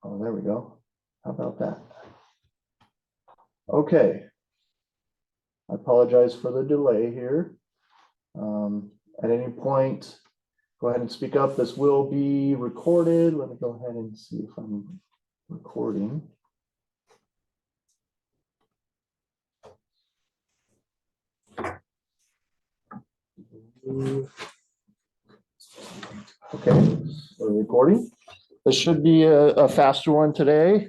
Oh, there we go. How about that? Okay. I apologize for the delay here. At any point, go ahead and speak up. This will be recorded. Let me go ahead and see if I'm recording. Okay, so recording. This should be a faster one today.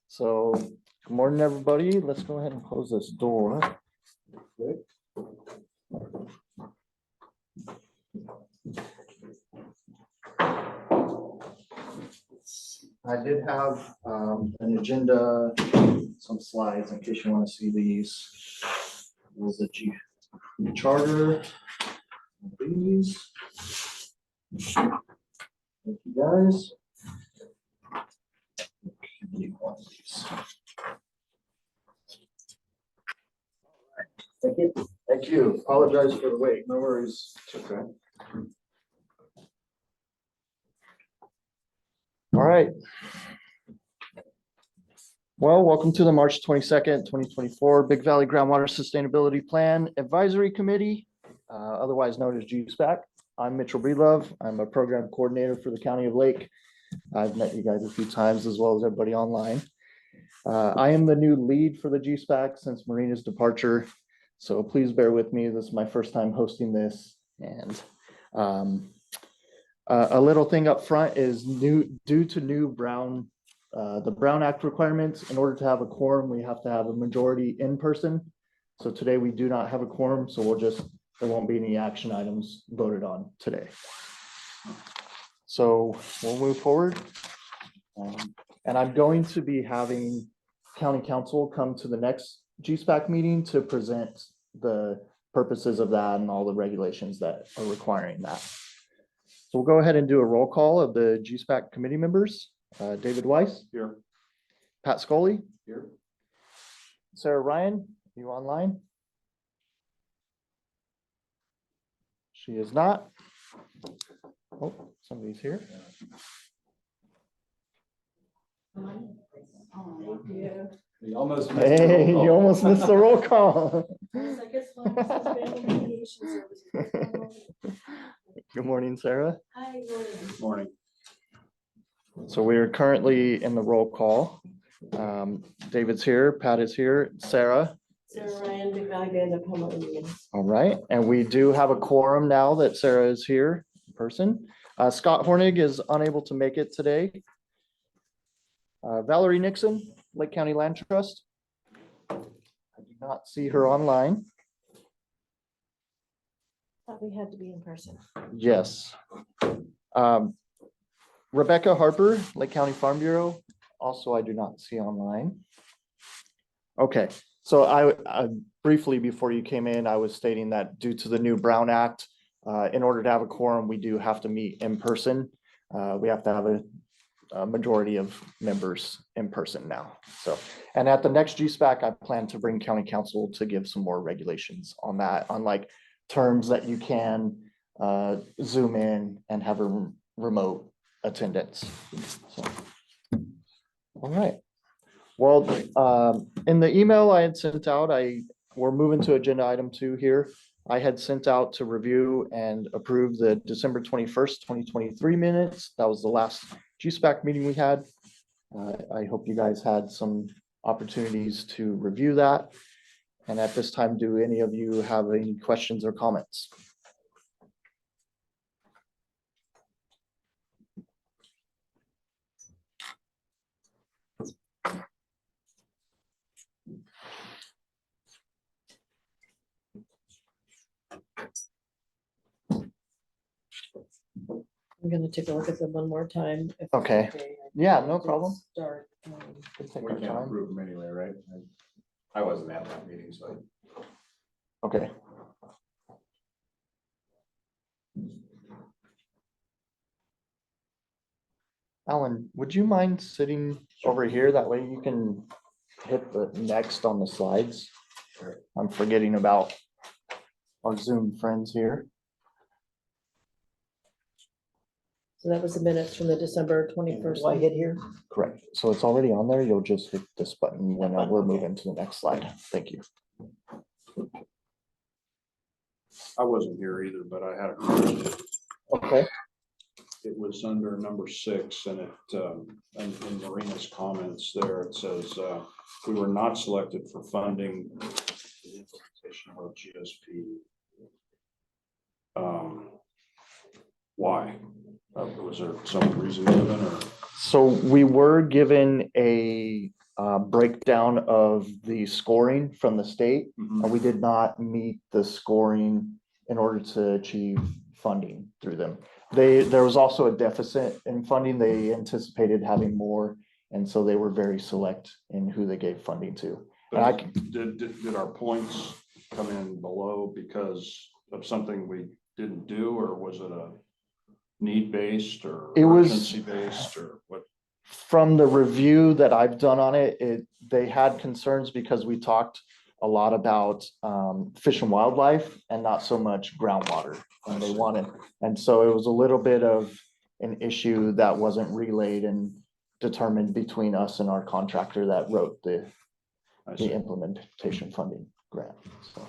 So good morning, everybody. Let's go ahead and close this door. Okay. I did have an agenda, some slides in case you want to see these. There's the G charter. These. Thank you guys. Thank you. Thank you. Apologize for the wait. No worries. It's okay. All right. Well, welcome to the March 22nd, 2024 Big Valley Groundwater Sustainability Plan Advisory Committee, otherwise known as GSPAC. I'm Mitchell Breedlove. I'm a program coordinator for the County of Lake. I've met you guys a few times as well as everybody online. I am the new lead for the GSPAC since Marina's departure. So please bear with me. This is my first time hosting this. And a little thing up front is due to new the Brown Act requirements. In order to have a quorum, we have to have a majority in person. So today we do not have a quorum. So there won't be any action items voted on today. So we'll move forward. And I'm going to be having County Council come to the next GSPAC meeting to present the purposes of that and all the regulations that are requiring that. So we'll go ahead and do a roll call of the GSPAC committee members. David Weiss. Here. Pat Scully. Here. Sarah Ryan, are you online? She is not. Oh, somebody's here. Thank you. You almost missed Hey, you almost missed the roll call. Good morning, Sarah. Hi, Good morning. So we are currently in the roll call. David's here, Pat is here, Sarah. Sarah Ryan, Big Valley Band of Homo Indians. All right, and we do have a quorum now that Sarah is here in person. Scott Hornig is unable to make it today. Valerie Nixon, Lake County Land Trust. I do not see her online. Thought we had to be in person. Yes. Rebecca Harper, Lake County Farm Bureau. Also, I do not see online. Okay, so I briefly before you came in, I was stating that due to the new Brown Act, in order to have a quorum, we do have to meet in person. We have to have a majority of members in person now. So, and at the next GSPAC, I plan to bring County Council to give some more regulations on that, on like terms that you can Zoom in and have a remote attendance. So, all right. Well, in the email I had sent out, we're moving to agenda item 2 here. I had sent out to review and approve the December 21st, 2023 minutes. That was the last GSPAC meeting we had. I hope you guys had some opportunities to review that. And at this time, do any of you have any questions or comments? I'm gonna take a look at them one more time. If it's Okay. Yeah, no problem. Start. We'll take We our can't time. approve them anyway, right? I wasn't at that meeting, so. Okay. Alan, would you mind sitting over here? That way you can hit the next on the slides. I'm forgetting about our Zoom friends here. So that was the minutes from the December 21st. Do I hit here? Correct. So it's already on there. You'll just hit this button when we're moving to the next slide. Thank you. I wasn't here either, but I had a question. Okay. It was under number 6 and in Marina's comments there, it says, we were not selected for funding the implementation of GSP. Why? Was there some reason given or? So we were given a breakdown of the scoring from the state. And we did not meet the scoring in order to achieve funding through them. There was also a deficit in funding. They anticipated having more, and so they were very select in who they gave funding to. And I can, Did our points come in below because of something we didn't do, or was it a need-based or It was- urgency-based or what? from the review that I've done on it, they had concerns because we talked a lot about fish and wildlife and not so much groundwater. And they wanted, and so it was a little bit of an issue that wasn't relayed and determined between us and our contractor that wrote the implementation funding grant. So,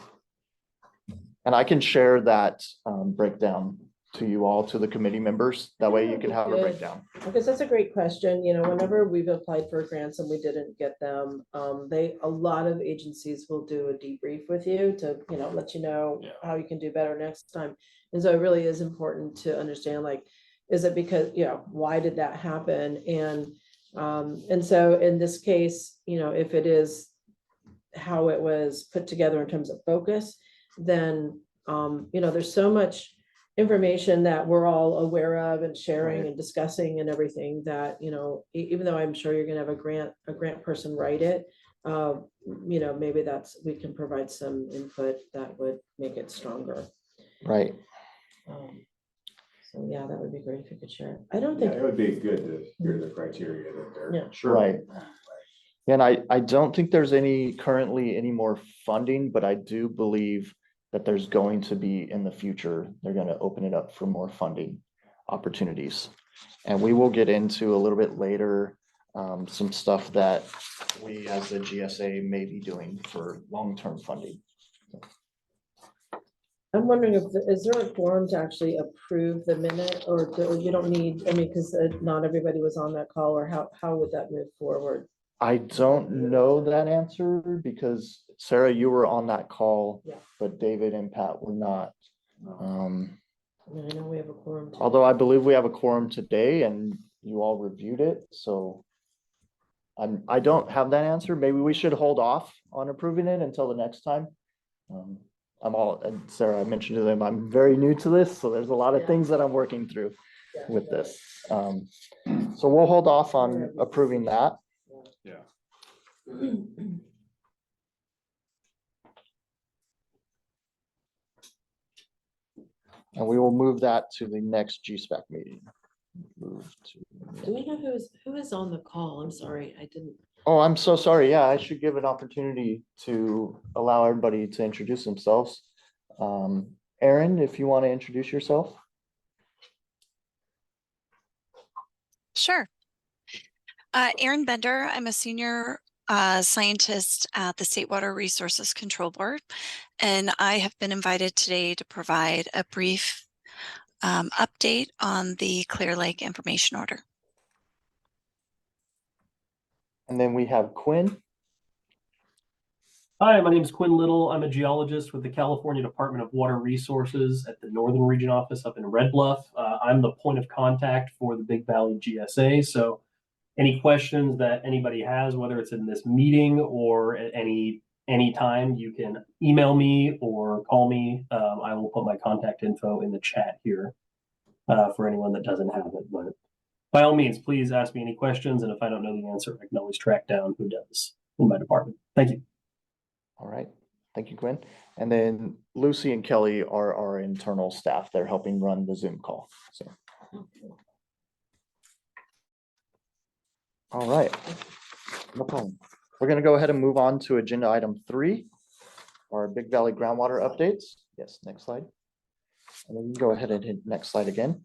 and I can share that breakdown to you all, to the committee members. That way you can have a breakdown. Because that's a great question. You know, whenever we've applied for grants and we didn't get them, a lot of agencies will do a debrief with you to, you know, let you know how you can do better next time. And so it really is important to understand, like, is it because, you know, why did that happen? And so in this case, you know, if it is how it was put together in terms of focus, then, you know, there's so much information that we're all aware of and sharing Right. and discussing and everything that, you know, even though I'm sure you're gonna have a grant person write it, you know, maybe we can provide some input that would make it stronger. Right. So yeah, that would be great if you could share it. I don't Yeah, think, it would be good to hear the criteria that they're. Yeah. Right. And I don't think there's currently any more funding, but I do believe that there's going to be in the future. They're going to open it up for more funding opportunities. And we will get into a little bit later some stuff that we as the GSA may be doing for long-term funding. I'm wondering is there a quorum to actually approve the minute, or you don't need, I mean, because not everybody was on that call, or how would that move forward? I don't know that answer because Sarah, you were on that call, Yeah. but David and Pat were not. I mean, I know we have a quorum. Although I believe we have a quorum today and you all reviewed it, so I don't have that answer. Maybe we should hold off on approving it until the next time. And Sarah, I mentioned to them, I'm very new to this, so there's a lot of things that I'm working through with this. So we'll hold off on approving that. Yeah. And we will move that to the next GSPAC meeting. Do we know who is on the call? I'm sorry, I didn't. Oh, I'm so sorry. Yeah, I should give an opportunity to allow everybody to introduce themselves. Erin, if you want to introduce yourself. Sure. Erin Bender, I'm a senior scientist at the State Water Resources Control Board, and I have been invited today to provide a brief update on the Clear Lake Information Order. And then we have Quinn. Hi, my name is Quinn Little. I'm a geologist with the California Department of Water Resources at the Northern Region Office up in Red Bluff. I'm the point of contact for the Big Valley GSA. So any questions that anybody has, whether it's in this meeting or at any time, you can email me or call me. I will put my contact info in the chat here for anyone that doesn't have it. But by all means, please ask me any questions. And if I don't know the answer, I can always track down who does in my department. Thank you. All right. Thank you, Quinn. And then Lucy and Kelly are our internal staff. They're helping run the Zoom call. So. All right. No problem. We're going to go ahead and move on to agenda item 3, our Big Valley groundwater updates. Yes, next slide. And then you can go ahead and hit next slide again.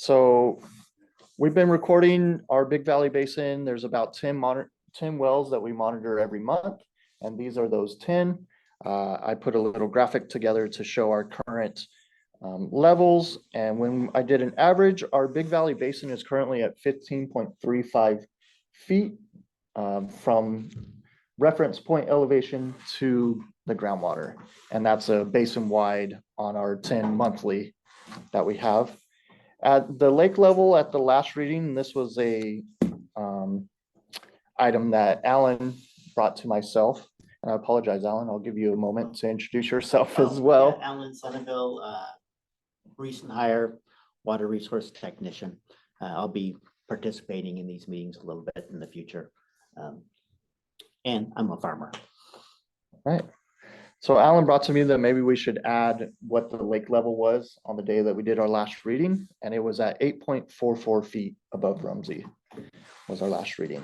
So we've been recording our Big Valley Basin. There's about 10 wells that we monitor every month, and these are those 10. I put a little graphic together to show our current levels. And when I did an average, our Big Valley Basin is currently at 15.35 feet from reference point elevation to the groundwater. And that's a basin wide on our 10 monthly that we have. At the lake level at the last reading, this was a item that Alan brought to myself. And I apologize, Alan, I'll give you a moment to introduce yourself as well. Yeah, Alan Sonneville, recent hire, water resource technician. I'll be participating in these meetings a little bit in the future. And I'm a farmer. Right. So Alan brought to me that maybe we should add what the lake level was on the day that we did our last reading, and it was at 8.44 feet above Rumsey was our last reading.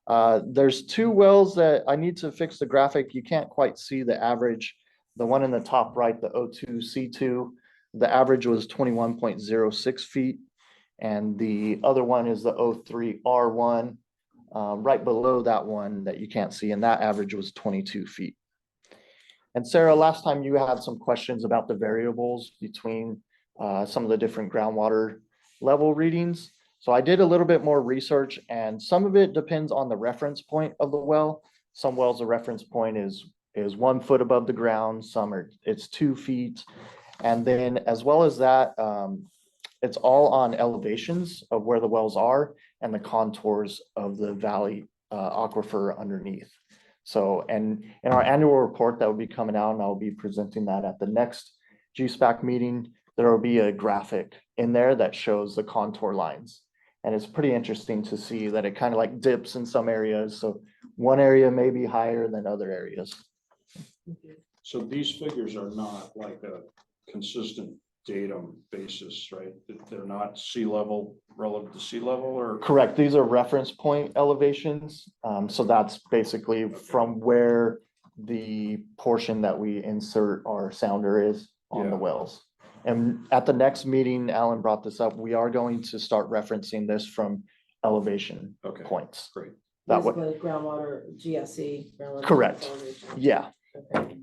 There's 2 wells that I need to fix the graphic. You can't quite see the average. The one in the top right, the O2C2, the average was 21.06 feet. And the other one is the O3R1, right below that one that you can't see, and that average was 22 feet. And Sarah, last time you had some questions about the variables between some of the different groundwater level readings. So I did a little bit more research, and some of it depends on the reference point of the well. Some wells, the reference point is 1 foot above the ground, some it's 2 feet. And then as well as that, it's all on elevations of where the wells are and the contours of the valley aquifer underneath. So, and in our annual report that will be coming out, and I'll be presenting that at the next GSPAC meeting, there will be a graphic in there that shows the contour lines. And it's pretty interesting to see that it kind of like dips in some areas. So one area may be higher than other areas. So these figures are not like a consistent datum basis, right? They're not sea level relative to sea level, or? Correct. These are reference point elevations. So that's basically from where the portion that we insert our sounder is on the wells. And at the next meeting, Alan brought this up, we are going to start referencing this from elevation points. Great. That way. Groundwater GSE. Correct. Yeah. Okay.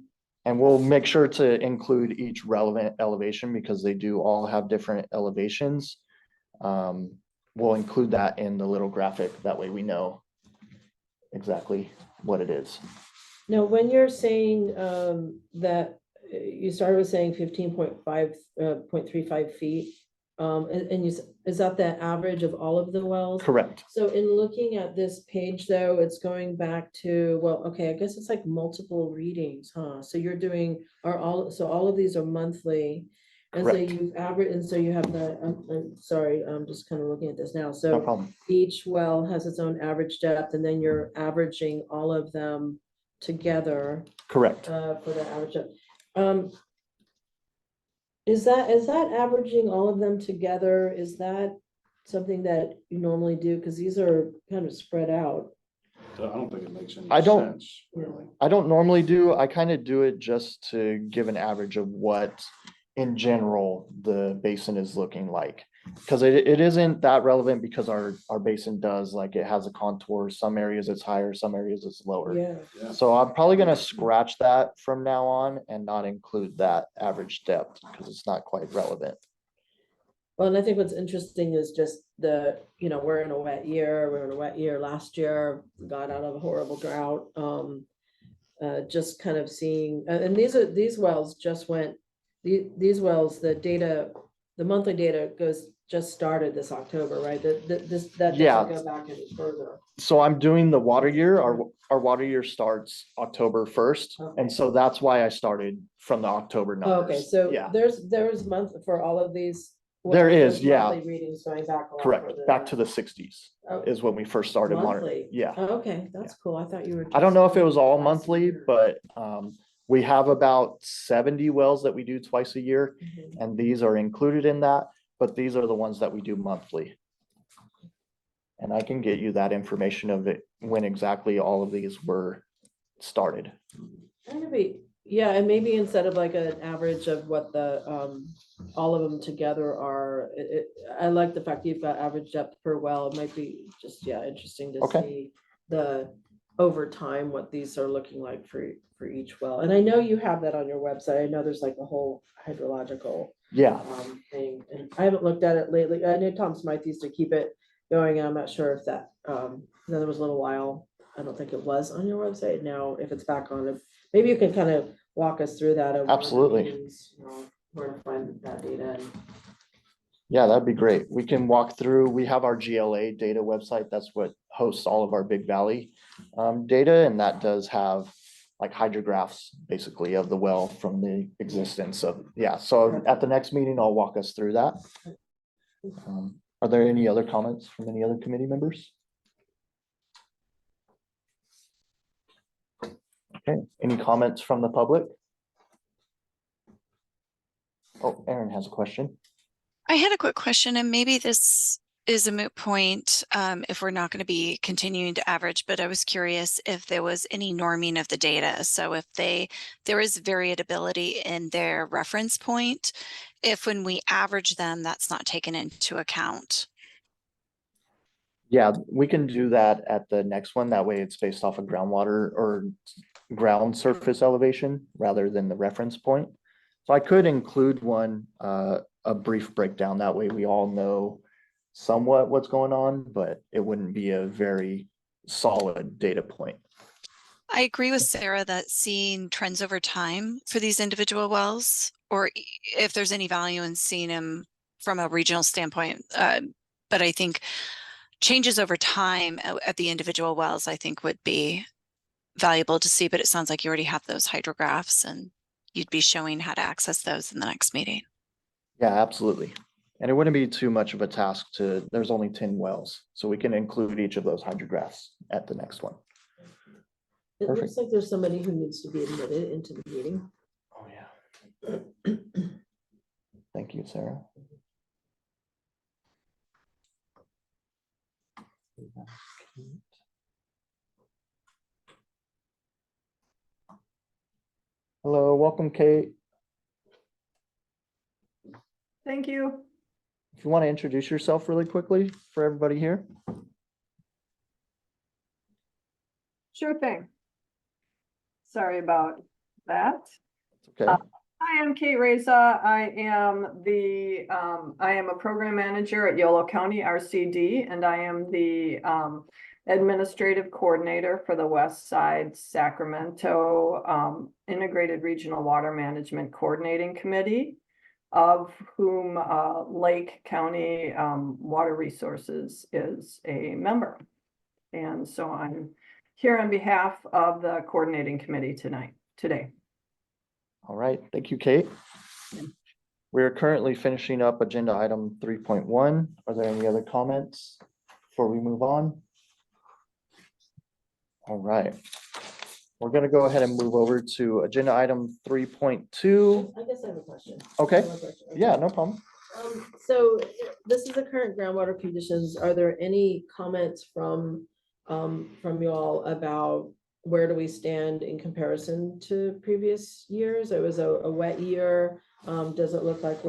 And we'll make sure to include each relevant elevation because they do all have different elevations. We'll include that in the little graphic. That way we know exactly what it is. Now, when you're saying that you started with saying 15.35 feet, and is that the average of all of the wells? Correct. So in looking at this page, though, it's going back to, well, okay, I guess it's like multiple readings, huh? So you're doing all of these are monthly. And Correct. so you've averaged, and so you have the, I'm sorry, I'm just kind of looking at this now. No So problem. each well has its own average depth, and then you're averaging all of them together. Correct. For the average depth. Is that averaging all of them together? Is that something that you normally do? Because these are kind of spread out. I don't think it makes any I don't- sense, really. I don't normally do, I kind of do it just to give an average of what in general the basin is looking like. Because it isn't that relevant because our basin does, like, it has a contour. Some areas it's higher, some areas it's lower. Yeah. Yeah. So I'm probably gonna scratch that from now on and not include that average depth because it's not quite relevant. Well, and I think what's interesting is just we're in a wet year. We're in a wet year last year, got out of a horrible drought. Just kind of seeing, and these wells just went, these wells, the monthly data just started this October, right? That doesn't go back any further. So I'm doing the water year. Our water year starts October 1st. Okay. And so that's why I started from the October numbers. Okay, so yeah, there's month for all of these. There is, there's yeah. monthly readings going back a lot correct. further Back than to the 60s that. is when we first started monitoring. Monthly. Yeah. Oh, okay, that's cool. I thought you were. I don't know if it was all twice a monthly, year. but we have about 70 wells that we do twice a year. Mhm. And these are included in that, but these are the ones that we do monthly. And I can get you that information of it when exactly all of these were started. I'm gonna be Yeah, and maybe instead of like an average of what the, all of them together are, I like the fact you've got average depth per well. It might be just, yeah, interesting to Okay. see the, over time, what these are looking like for each well. And I know you have that on your website. I know there's like a whole hydrological Yeah, thing, and I haven't looked at it lately. I know Tom Smythe used to keep it going, and I'm not sure if that, then there was a little while, I don't think it was on your website now, if it's back on, maybe you can kind of walk us through that. At one of the Absolutely. meetings, you know, where to find that data. And yeah, that'd be great. We can walk through, we have our GLA data website. That's what hosts all of our Big Valley data, and that does have like hydrographs basically of the well from the existence of, yeah. So at the next meeting, I'll walk us through that. Are there any other comments from any other committee members? Okay, any comments from the public? Oh, Aaron has a question. I had a quick question, and maybe this is a moot point if we're not going to be continuing to average, but I was curious if there was any norming of the data. So if there is variability in their reference point, if when we average them, that's not taken into account. Yeah, we can do that at the next one. That way it's based off of groundwater or ground surface elevation rather than the reference point. So I could include one, a brief breakdown. That way we all know somewhat what's going on, but it wouldn't be a very solid data point. I agree with Sarah that seeing trends over time for these individual wells, or if there's any value in seeing them from a regional standpoint, but I think changes over time at the individual wells, I think would be valuable to see, but it sounds like you already have those hydrographs and you'd be showing how to access those in the next meeting. Yeah, absolutely. And it wouldn't be too much of a task there's only 10 wells, so we can include each of those hydrographs at the next one. it Perfect. looks like there's somebody who needs to be admitted into the meeting. Oh, yeah. Thank you, Sarah. Hello, welcome, Kate. Thank you. If you want to introduce yourself really quickly for everybody here. Sure thing. Sorry about that. Okay. Hi, I'm Kate Reza. I am a program manager at Yolo County RCD, and I am the administrative coordinator for the West Side Sacramento Integrated Regional Water Management Coordinating Committee, of whom Lake County Water Resources is a member. And so I'm here on behalf of the coordinating committee today. All right, thank you, Kate. We are currently finishing up agenda item 3.1. Are there any other comments before we move on? All right. We're going to go ahead and move over to agenda item 3.2. I guess I have a question. Okay. I have a question. Yeah, no problem. So this is the current groundwater conditions. Are there any comments from you all about where do we stand in comparison to previous years? It was a wet year. Does it look like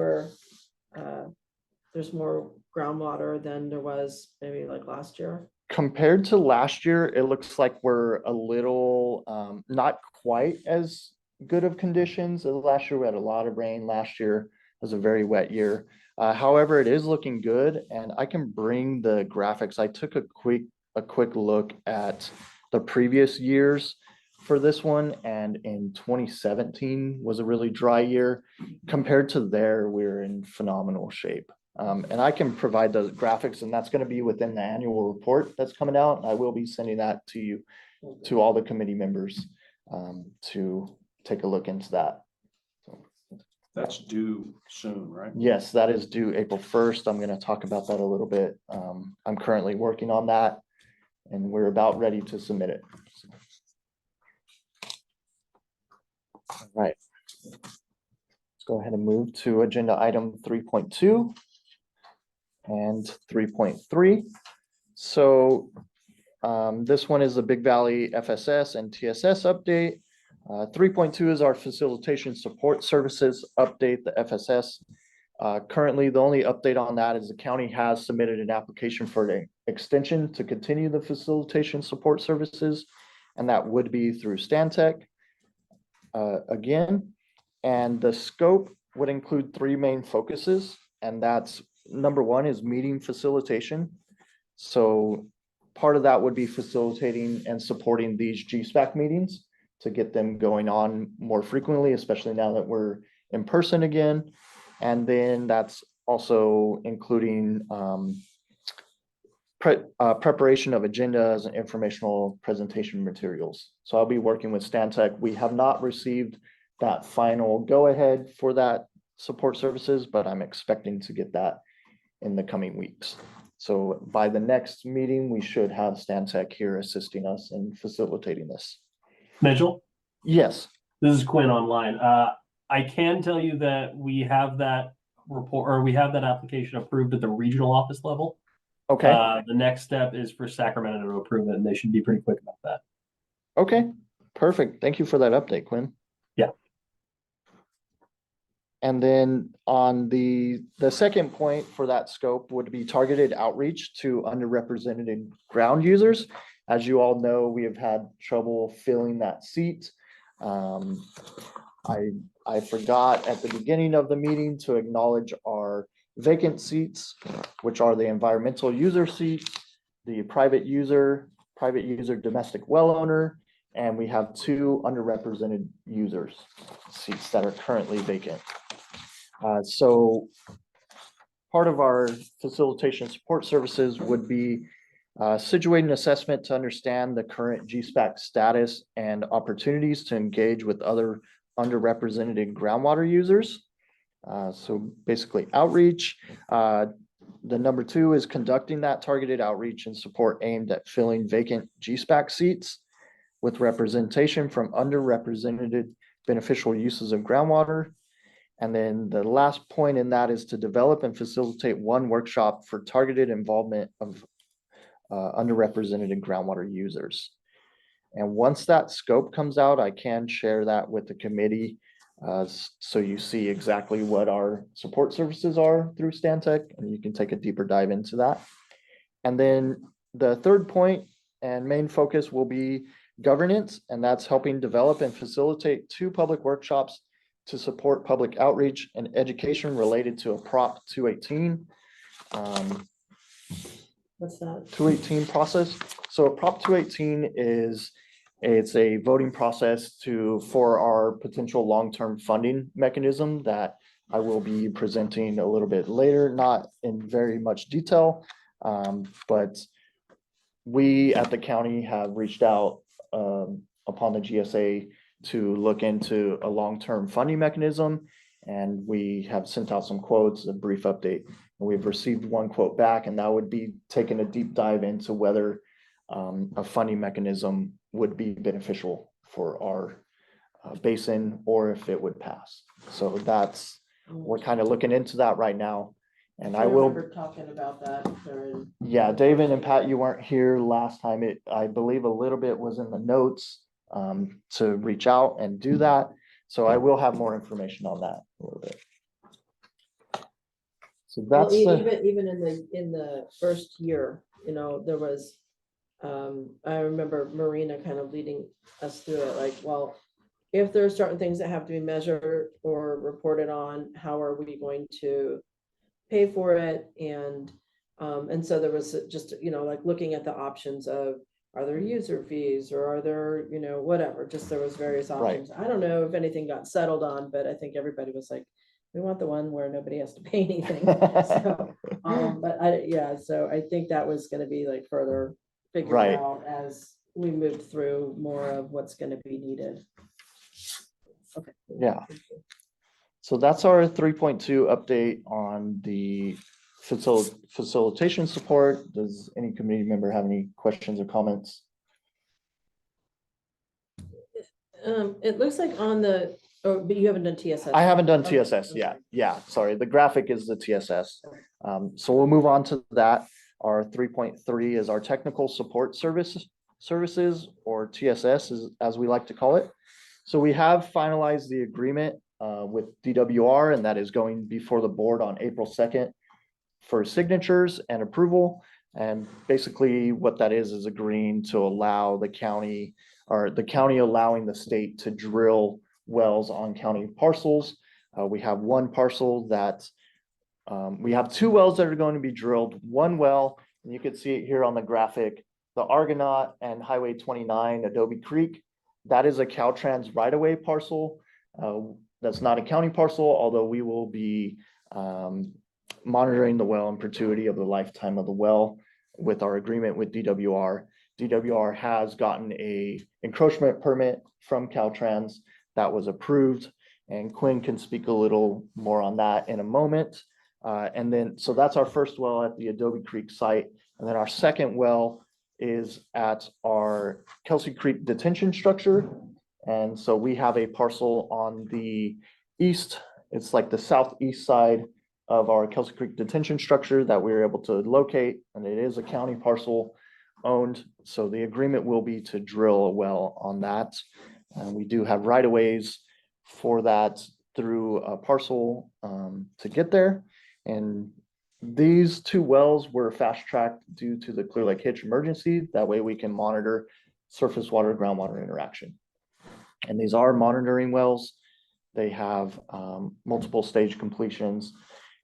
there's more groundwater than there was maybe like last year? Compared to last year, it looks like we're a little, not quite as good of conditions. Last year we had a lot of rain. Last year was a very wet year. However, it is looking good, and I can bring the graphics. I took a quick look at the previous years for this one, and in 2017 was a really dry year. Compared to there, we're in phenomenal shape. And I can provide the graphics, and that's going to be within the annual report that's coming out. I will be sending that to you, to all the committee members, to take a look into that. That's due soon, right? Yes, that is due April 1st. I'm going to talk about that a little bit. I'm currently working on that, and we're about ready to submit it. All right. Let's go ahead and move to agenda item 3.2 and 3.3. So this one is the Big Valley FSS and TSS update. 3.2 is our facilitation support services update, the FSS. Currently, the only update on that is the county has submitted an application for an extension to continue the facilitation support services, and that would be through Stantec again. And the scope would include three main focuses, and that's number one is meeting facilitation. So part of that would be facilitating and supporting these GSPAC meetings to get them going on more frequently, especially now that we're in person again. And then that's also including preparation of agendas and informational presentation materials. So I'll be working with Stantec. We have not received that final go-ahead for that support services, but I'm expecting to get that in the coming weeks. So by the next meeting, we should have Stantec here assisting us in facilitating this. Mitchell, Yes. this is Quinn online. I can tell you that we have that report, or we have that application approved at the regional office level. Okay. The next step is for Sacramento to approve it, and they should be pretty quick about that. Okay. Perfect. Thank you for that update, Quinn. Yeah. And then on the second point for that scope would be targeted outreach to underrepresented ground users. As you all know, we have had trouble filling that seat. I forgot at the beginning of the meeting to acknowledge our vacant seats, which are the environmental user seats, the private user domestic well owner, and we have two underrepresented users seats that are currently vacant. So part of our facilitation support services would be situating assessment to understand the current GSPAC status and opportunities to engage with other underrepresented groundwater users. So basically outreach. The number two is conducting that targeted outreach and support aimed at filling vacant GSPAC seats with representation from underrepresented beneficial uses of groundwater. And then the last point in that is to develop and facilitate one workshop for targeted involvement of underrepresented groundwater users. And once that scope comes out, I can share that with the committee so you see exactly what our support services are through Stantec, and you can take a deeper dive into that. And then the third point and main focus will be governance, and that's helping develop and facilitate two public workshops to support public outreach and education related to a Prop 218. What's that? 218 process. So a Prop 218 it's a voting process for our potential long-term funding mechanism that I will be presenting a little bit later, not in very much detail, but we at the county have reached out upon the GSA to look into a long-term funding mechanism, and we have sent out some quotes, a brief update, and we've received one quote back, and that would be taking a deep dive into whether a funding mechanism would be beneficial for our basin or if it would pass. So we're kind of looking into that right now. And I will remember talking about that during. Yeah, David and Pat, you weren't here last time. I believe a little bit was in the notes to reach out and do that. So I will have more information on that a little bit. So Well, that's even in the first year, there was, I remember Marina kind of leading us through it, like, well, if there are certain things that have to be measured or reported on, how are we going to pay for it? And so there was just, like looking at the options of, are there user fees or are there, whatever, just there was various options. I don't know if anything got settled on, but I think everybody was like, we want the one where nobody has to pay anything. So, so I think that was going to be like further figured out as we moved through more of what's going to be needed. Okay. Yeah. So that's our 3.2 update on the facilitation support. Does any community member have any questions or comments? It looks like but you haven't done TSS. I haven't done Okay, TSS okay. yet. Yeah, sorry. The graphic is the TSS. So we'll move on to that. Our 3.3 is our technical support services, or TSS as we like to call it. So we have finalized the agreement with DWR, and that is going before the board on April 2nd for signatures and approval. And basically what that is agreeing to allow the county, or the county allowing the state to drill wells on county parcels. We have one parcel that we have two wells that are going to be drilled. One well, and you can see it here on the graphic, the Argonaut and Highway 29, Adobe Creek. That is a Caltrans right-of-way parcel. That's not a county parcel, although we will be monitoring the well in perpetuity of the lifetime of the well with our agreement with DWR. DWR has gotten a encroachment permit from Caltrans that was approved, and Quinn can speak a little more on that in a moment. And then, so that's our first well at the Adobe Creek site. And then our second well is at our Kelsey Creek detention structure. And so we have a parcel on the east, it's like the southeast side of our Kelsey Creek detention structure that we were able to locate, and it is a county parcel owned. So the agreement will be to drill a well on that. And we do have right-of-ways for that through a parcel to get there. And these two wells were fast-tracked due to the Clear Lake Hitch emergency. That way we can monitor surface water, groundwater interaction. And these are monitoring wells. They have multiple stage completions.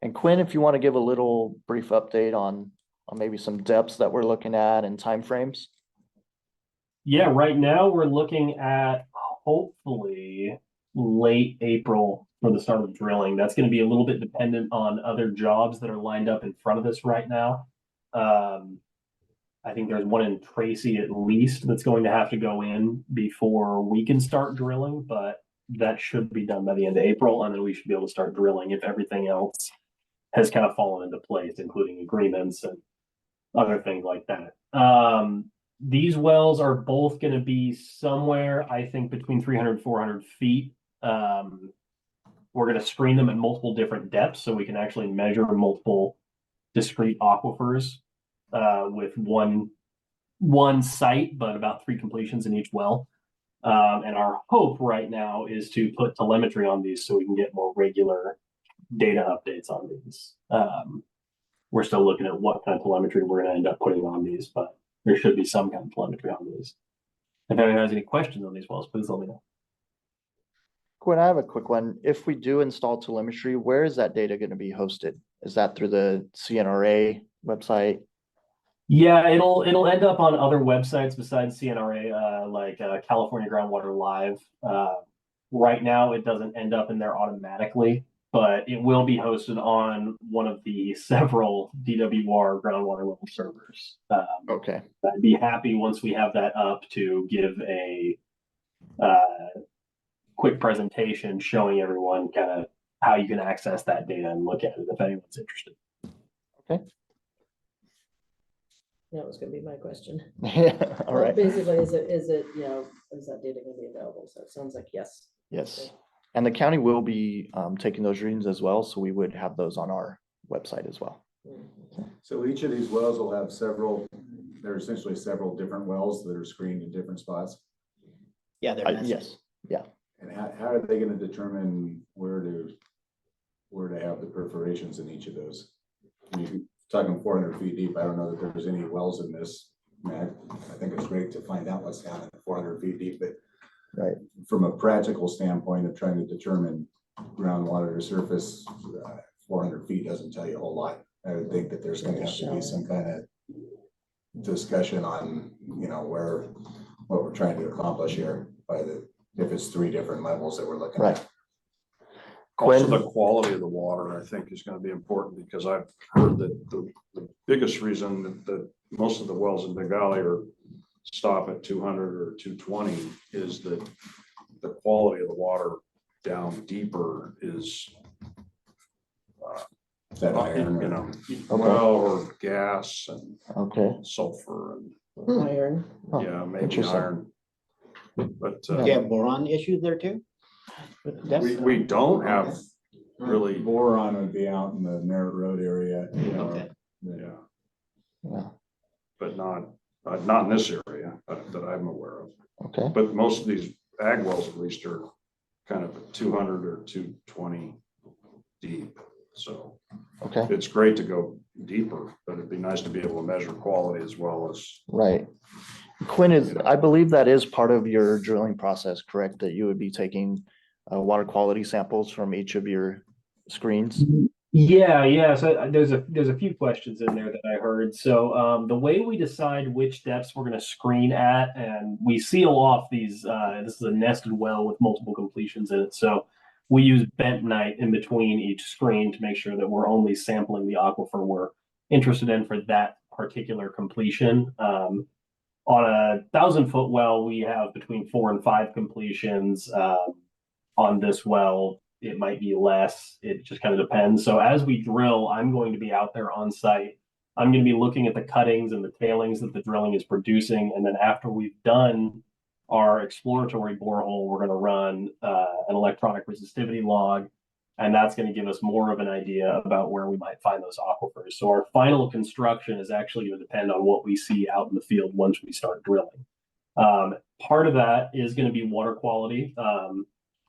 And Quinn, if you want to give a little brief update on maybe some depths that we're looking at and timeframes. Yeah, right now we're looking at hopefully late April for the start of drilling. That's going to be a little bit dependent on other jobs that are lined up in front of us right now. I think there's one in Tracy at least that's going to have to go in before we can start drilling, but that should be done by the end of April, and then we should be able to start drilling if everything else has kind of fallen into place, including agreements and other things like that. These wells are both going to be somewhere, I think, between 300 and 400 feet. We're going to screen them at multiple different depths so we can actually measure multiple discrete aquifers with one site, but about 3 completions in each well. And our hope right now is to put telemetry on these so we can get more regular data updates on these. We're still looking at what kind of telemetry we're going to end up putting on these, but there should be some kind of telemetry on these. If anyone has any questions on these wells, please let me know. Quinn, I have a quick one. If we do install telemetry, where is that data going to be hosted? Is that through the CNRA website? Yeah, it'll end up on other websites besides CNRA, like California Groundwater Live. Right now, it doesn't end up in there automatically, but it will be hosted on one of the several DWR groundwater level servers. Okay. I'd be happy once we have that up to give a quick presentation showing everyone kind of how you can access that data and look at it if anyone's interested. Okay. That was gonna be my question. Yeah, all right. Basically, is it, is that data gonna be available? So it sounds like yes. Yes. And the county will be taking those readings as well, so we would have those on our website as well. So each of these wells will have there are essentially several different wells that are screened in different spots. Yeah, they're nested. Yes, yeah. And how are they going to determine where to have the perforations in each of those? You're talking 400 feet deep. I don't know that there's any wells in this. I think it's great to find out what's down at 400 feet deep, but Right. From a practical standpoint of trying to determine groundwater to surface, 400 feet doesn't tell you a whole lot. I would think that there's going to have to be some kind of discussion on, what we're trying to accomplish here if it's 3 different levels that we're looking Right. at. Also, Quinn? the quality of the water, I think, is going to be important because I've heard that the biggest reason that most of the wells in Big Valley stop at 200 or 220 is that the quality of the water down deeper is, That iron, well, or gas and Okay. sulfur and Iron. Huh, yeah, maybe interesting. iron. But Do you have boron issues there too? we don't have really, boron would be out in the Merritt Road area. Okay. yeah, Yeah. but not in this area that I'm aware of. Okay. But most of these ag wells at least are kind of 200 or 220 deep. So Okay, it's great to go deeper, but it'd be nice to be able to measure quality as well as. right. Quinn I believe that is part of your drilling process, correct? That you would be taking water quality samples from each of your screens? Yeah. So there's a few questions in there that I heard. So the way we decide which depths we're going to screen at, and we seal off these. This is a nested well with multiple completions in it. So we use bentonite in between each screen to make sure that we're only sampling the aquifer we're interested in for that particular completion. On a 1,000-foot well, we have between 4 and 5 completions. On this well, it might be less. It just kind of depends. So as we drill, I'm going to be out there on site. I'm going to be looking at the cuttings and the tailings that the drilling is producing. And then after we've done our exploratory borehole, we're going to run an electronic resistivity log. And that's going to give us more of an idea about where we might find those aquifers. So our final construction is actually going to depend on what we see out in the field once we start drilling. Part of that is going to be water quality.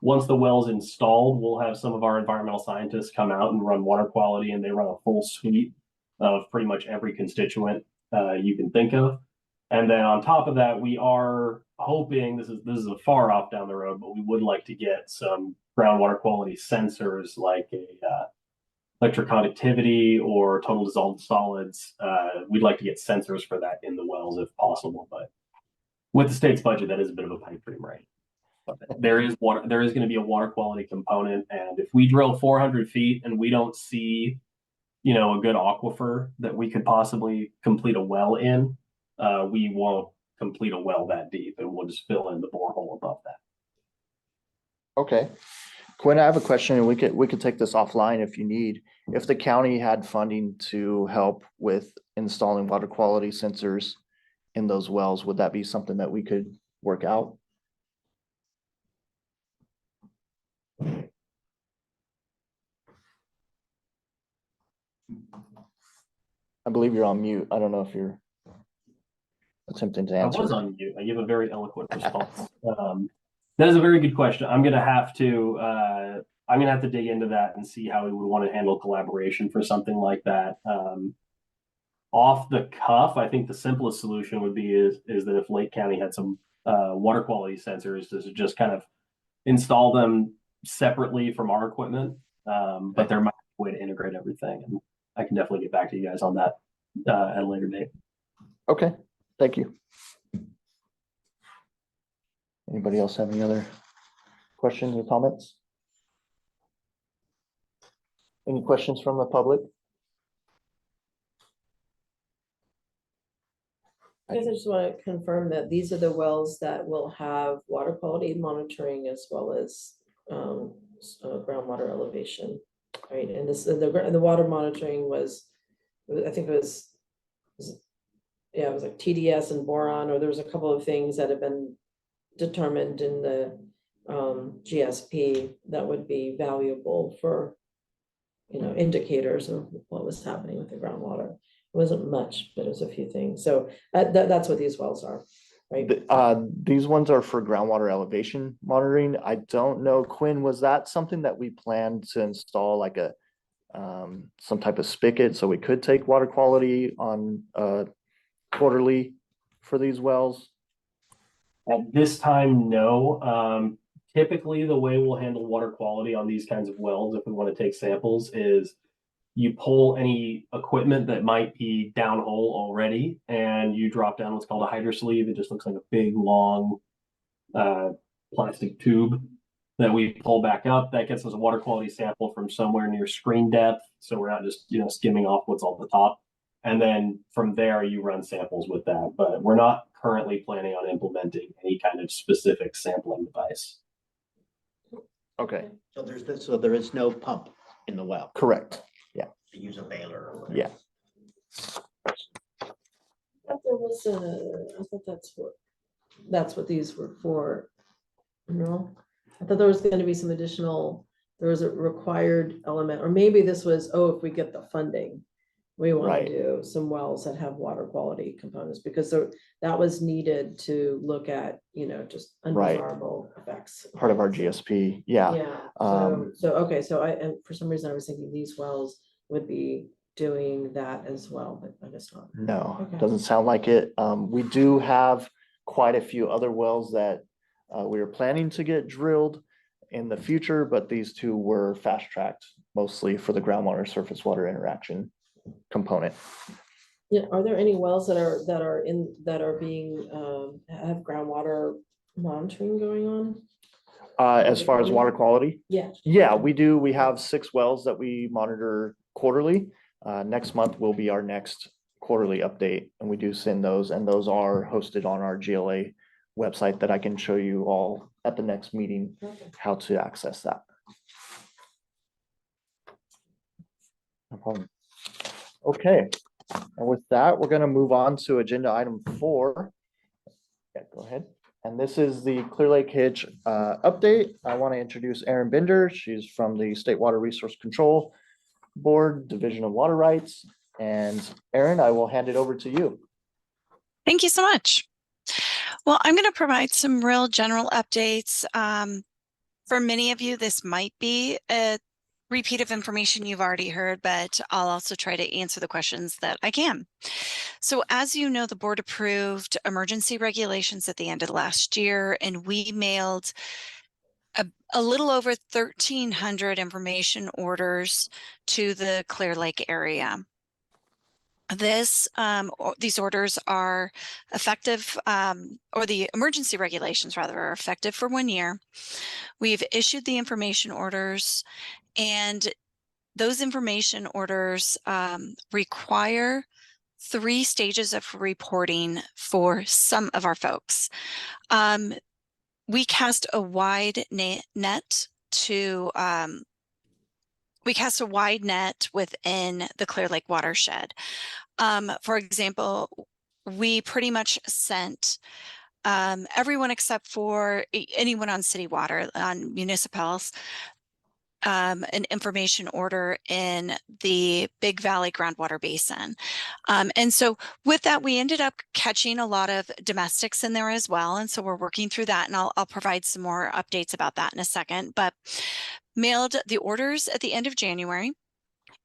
Once the well's installed, we'll have some of our environmental scientists come out and run water quality, and they run a full suite of pretty much every constituent you can think of. And then on top of that, we are hoping, this is a far off down the road, but we would like to get some groundwater quality sensors like a electric conductivity or total dissolved solids. We'd like to get sensors for that in the wells if possible, but with the state's budget, that is a bit of a pipe dream, right? But there is going to be a water quality component, and if we drill 400 feet and we don't see, a good aquifer that we could possibly complete a well in, we won't complete a well that deep, and we'll just fill in the borehole above that. Okay. Quinn, I have a question, and we could take this offline if you need. If the county had funding to help with installing water quality sensors in those wells, would that be something that we could work out? I believe you're on mute. I don't know if you're attempting to answer. I was on mute. I give a very eloquent response. That is a very good question. I'm gonna have to dig into that and see how we would want to handle collaboration for something like that. Off the cuff, I think the simplest solution would be is that if Lake County had some water quality sensors, to just kind of install them separately from our equipment. But there might be a way to integrate everything, and I can definitely get back to you guys on that at a later date. Okay, thank you. Anybody else have any other questions or comments? Any questions from the public? I guess I just want to confirm that these are the wells that will have water quality monitoring as well as groundwater elevation, right? And the water monitoring was, I think it was like TDS and boron, or there was a couple of things that have been determined in the GSP that would be valuable for indicators of what was happening with the groundwater. It wasn't much, but it was a few things. So that's what these wells are, right? These ones are for groundwater elevation monitoring. I don't know, Quinn, was that something that we planned to install, like a some type of spigot, so we could take water quality on quarterly for these wells? At this time, no. Typically, the way we'll handle water quality on these kinds of wells, if we want to take samples, is you pull any equipment that might be downhole already, and you drop down what's called a hydro sleeve. It just looks like a big, long plastic tube that we pull back up. That gets us a water quality sample from somewhere near screen depth, so we're not just skimming off what's on the top. And then from there, you run samples with that. But we're not currently planning on implementing any kind of specific sampling device. Okay, So there is no pump in the well. correct. To use a baler or whatever. Yeah. I thought that's what these were for. No, I thought there was going to be some additional, there was a required element, or maybe this was, if we get the funding, We want Right. to do some wells that have water quality components because that was needed to look at, just Right. undesirable effects. Part of our GSP, yeah. Yeah, okay, and for some reason I was thinking these wells would be doing that as well, but I guess not. No, Okay. doesn't sound like it. We do have quite a few other wells that we are planning to get drilled in the future, but these two were fast tracked mostly for the groundwater surface water interaction component. Yeah, are there any wells that are being, have groundwater monitoring going on? As far as water quality, Yeah. yeah, we do. We have 6 wells that we monitor quarterly. Next month will be our next quarterly update, and we do send those, and those are hosted on our GLA website that I can show you all at the next meeting how to access that. No problem. Okay, and with that, we're gonna move on to agenda item 4. Yeah, go ahead. And this is the Clear Lake Hitch update. I want to introduce Erin Bender. She's from the State Water Resource Control Board, Division of Water Rights. And Erin, I will hand it over to you. Thank you so much. Well, I'm going to provide some real general updates. For many of you, this might be a repeat of information you've already heard, but I'll also try to answer the questions that I can. So as you know, the board approved emergency regulations at the end of last year, and we mailed a little over 1,300 information orders to the Clear Lake area. These orders are effective, or the emergency regulations rather, are effective for 1 year. We've issued the information orders, and those information orders require 3 stages of reporting for some of our folks. We cast a wide net within the Clear Lake watershed. For example, we pretty much sent everyone except for anyone on city water, on municipals, an information order in the Big Valley Groundwater Basin. And so with that, we ended up catching a lot of domestics in there as well. And so we're working through that, and I'll provide some more updates about that in a second, but mailed the orders at the end of January.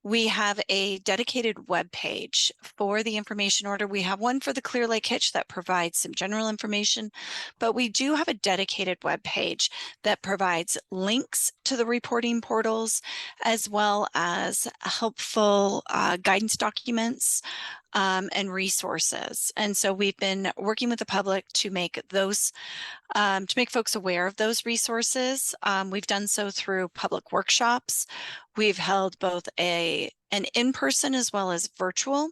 We have a dedicated web page for the information order. We have one for the Clear Lake Hitch that provides some general information, but we do have a dedicated web page that provides links to the reporting portals, as well as helpful guidance documents and resources. And so we've been working with the public to make those, to make folks aware of those resources. We've done so through public workshops. We've held both an in-person as well as virtual.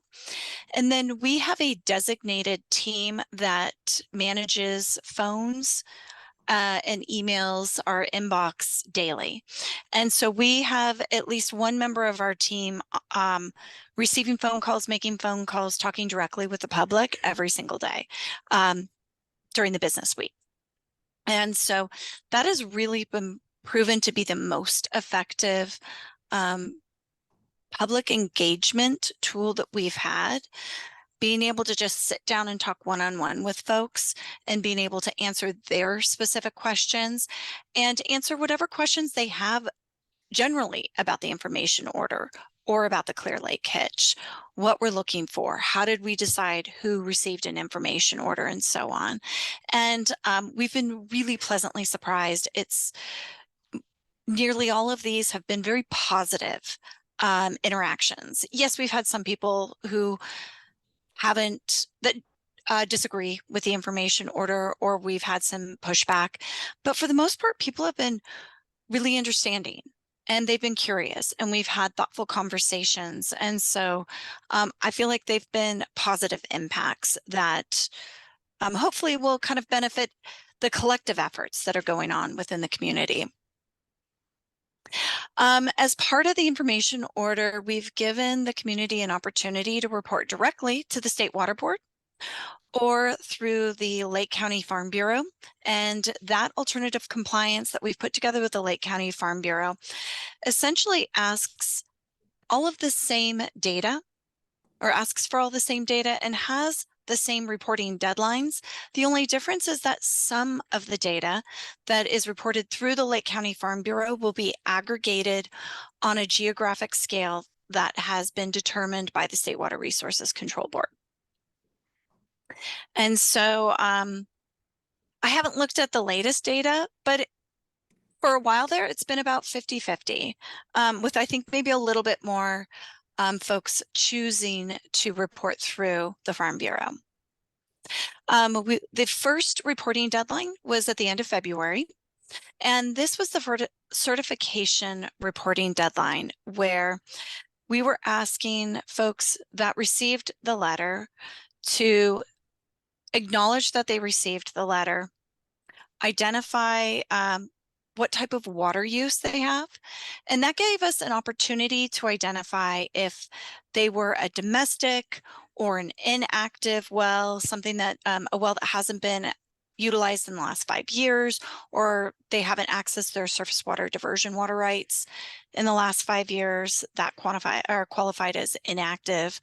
And then we have a designated team that manages phones and emails our inbox daily. And so we have at least one member of our team receiving phone calls, making phone calls, talking directly with the public every single day during the business week. And so that has really been proven to be the most effective public engagement tool that we've had. Being able to just sit down and talk one-on-one with folks and being able to answer their specific questions and answer whatever questions they have generally about the information order or about the Clear Lake Hitch, what we're looking for, how did we decide who received an information order, and so on. And we've been really pleasantly surprised. It's nearly all of these have been very positive interactions. Yes, we've had some people who disagree with the information order, or we've had some pushback, but for the most part, people have been really understanding and they've been curious, and we've had thoughtful conversations. And so I feel like they've been positive impacts that hopefully will kind of benefit the collective efforts that are going on within the community. As part of the information order, we've given the community an opportunity to report directly to the State Water Board or through the Lake County Farm Bureau. And that alternative compliance that we've put together with the Lake County Farm Bureau essentially asks all of the same data or asks for all the same data and has the same reporting deadlines. The only difference is that some of the data that is reported through the Lake County Farm Bureau will be aggregated on a geographic scale that has been determined by the State Water Resources Control Board. And so I haven't looked at the latest data, but for a while there, it's been about 50-50, with I think maybe a little bit more folks choosing to report through the Farm Bureau. The first reporting deadline was at the end of February, and this was the certification reporting deadline where we were asking folks that received the letter to acknowledge that they received the letter, identify what type of water use they have. And that gave us an opportunity to identify if they were a domestic or an inactive well, something that a well that hasn't been utilized in the last 5 years, or they haven't accessed their surface water diversion water rights in the last 5 years, that qualified as inactive.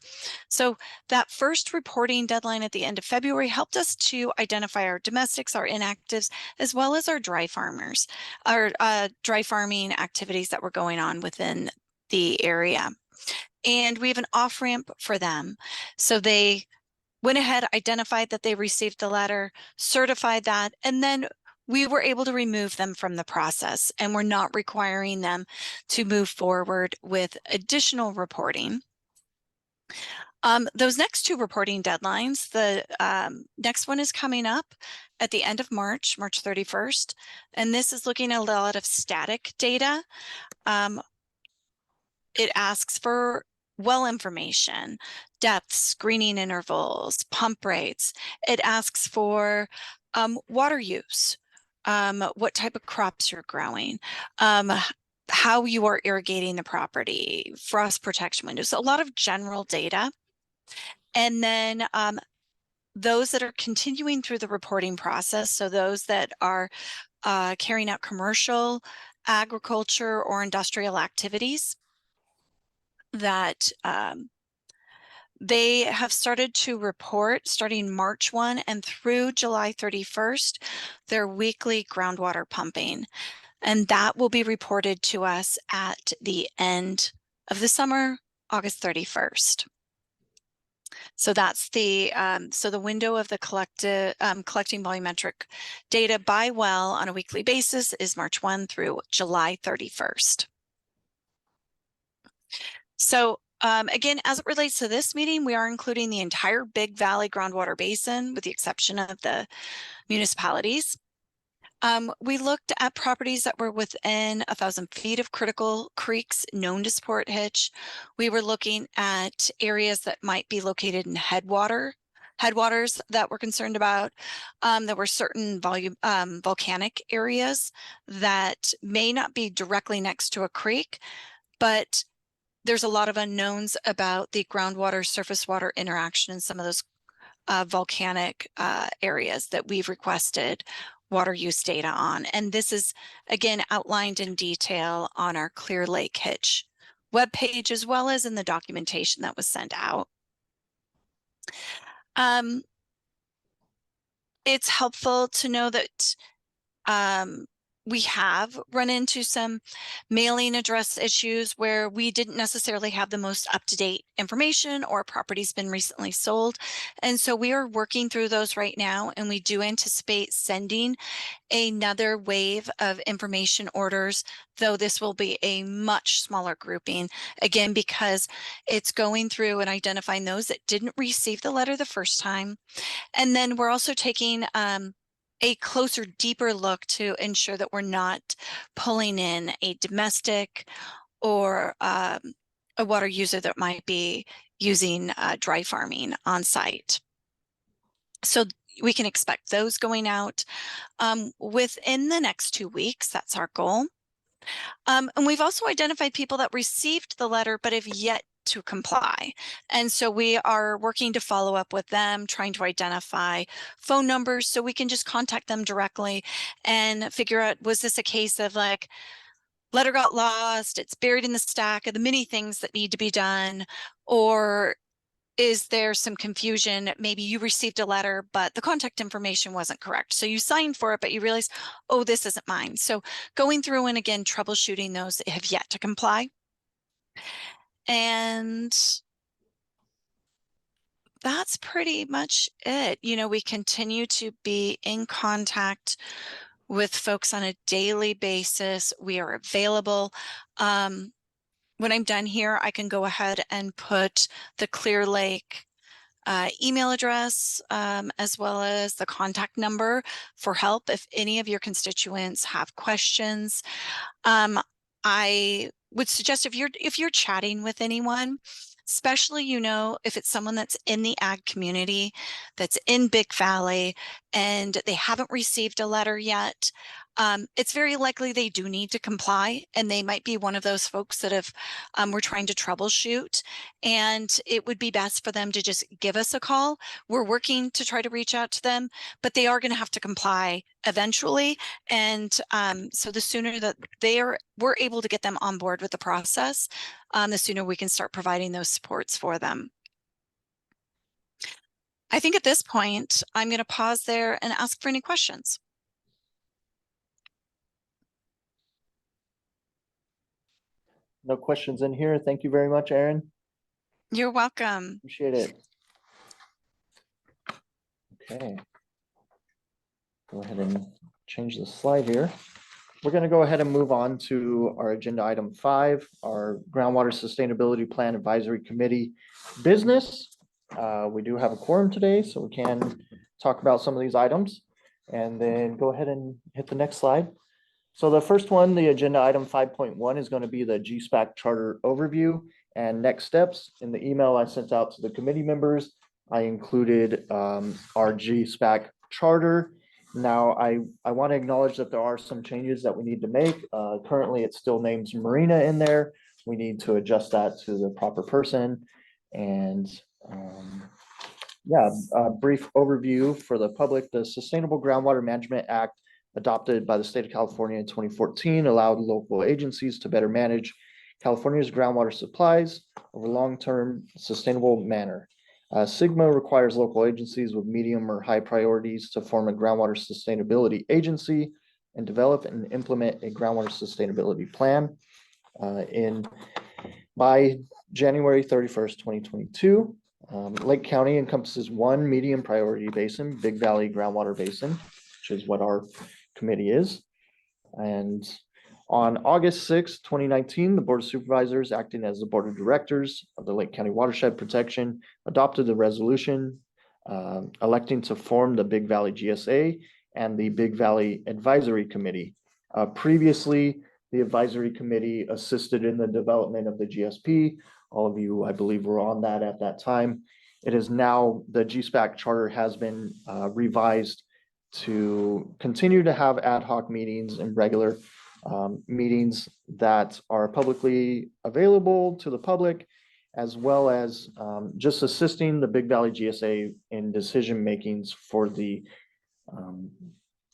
So that first reporting deadline at the end of February helped us to identify our domestics, our inactives, as well as our dry farmers, our dry farming activities that were going on within the area. And we have an off-ramp for them. So they went ahead, identified that they received the letter, certified that, and then we were able to remove them from the process, and we're not requiring them to move forward with additional reporting. Those next two reporting deadlines, the next one is coming up at the end of March 31st, and this is looking at a lot of static data. It asks for well information, depth, screening intervals, pump rates. It asks for water use, what type of crops you're growing, how you are irrigating the property, frost protection windows, so a lot of general data. And then those that are continuing through the reporting process, so those that are carrying out commercial, agriculture, or industrial activities, that they have started to report starting March 1 and through July 31st, their weekly groundwater pumping. And that will be reported to us at the end of the summer, August 31st. So that's the window of the collecting volumetric data by well on a weekly basis is March 1 through July 31st. So again, as it relates to this meeting, we are including the entire Big Valley groundwater basin with the exception of the municipalities. We looked at properties that were within 1,000 feet of critical creeks known to support hitch. We were looking at areas that might be located in headwaters that we're concerned about. There were certain volcanic areas that may not be directly next to a creek, but there's a lot of unknowns about the groundwater surface water interaction in some of those volcanic areas that we've requested water use data on. And this is again outlined in detail on our Clear Lake Hitch webpage, as well as in the documentation that was sent out. It's helpful to know that we have run into some mailing address issues where we didn't necessarily have the most up-to-date information, or property's been recently sold. And so we are working through those right now, and we do anticipate sending another wave of information orders, though this will be a much smaller grouping, again, because it's going through and identifying those that didn't receive the letter the first time. And then we're also taking a closer, deeper look to ensure that we're not pulling in a domestic or a water user that might be using dry farming on site. So we can expect those going out within the next 2 weeks. That's our goal. And we've also identified people that received the letter but have yet to comply. And so we are working to follow up with them, trying to identify phone numbers so we can just contact them directly and figure out, was this a case of like, letter got lost, it's buried in the stack of the many things that need to be done, or is there some confusion? Maybe you received a letter, but the contact information wasn't correct. So you signed for it, but you realize, oh, this isn't mine. So going through and again, troubleshooting those that have yet to comply. And that's pretty much it. You know, we continue to be in contact with folks on a daily basis. We are available. When I'm done here, I can go ahead and put the Clear Lake email address, as well as the contact number for help if any of your constituents have questions. I would suggest if you're chatting with anyone, especially, you know, if it's someone that's in the ag community, that's in Big Valley, and they haven't received a letter yet, it's very likely they do need to comply, and they might be one of those folks that have we're trying to troubleshoot, and it would be best for them to just give us a call. We're working to try to reach out to them, but they are going to have to comply eventually, and so the sooner that we're able to get them on board with the process, the sooner we can start providing those supports for them. I think at this point, I'm going to pause there and ask for any questions. No questions in here. Thank you very much, Aaron. You're welcome. Appreciate it. Okay. Go ahead and change the slide here. We're going to go ahead and move on to our agenda item 5, our Groundwater Sustainability Plan Advisory Committee business. We do have a quorum today, so we can talk about some of these items, and then go ahead and hit the next slide. So the first one, the agenda item 5.1, is going to be the GSPAC charter overview and next steps. In the email I sent out to the committee members, I included our GSPAC charter. Now, I want to acknowledge that there are some changes that we need to make. Currently, it still names Marina in there. We need to adjust that to the proper person. And yeah, a brief overview for the public. The Sustainable Groundwater Management Act, adopted by the state of California in 2014, allowed local agencies to better manage California's groundwater supplies over long-term sustainable manner. SGMA requires local agencies with medium or high priorities to form a groundwater sustainability agency and develop and implement a groundwater sustainability plan. By January 31st, 2022, Lake County encompasses one medium priority basin, Big Valley Groundwater Basin, which is what our committee is. And on August 6, 2019, the Board of Supervisors, acting as the Board of Directors of the Lake County Watershed Protection, adopted the resolution electing to form the Big Valley GSA and the Big Valley Advisory Committee. Previously, the Advisory Committee assisted in the development of the GSP. All of you, I believe, were on that at that time. It is now, the GSPAC charter has been revised to continue to have ad hoc meetings and regular meetings that are publicly available to the public, as well as just assisting the Big Valley GSA in decision makings for the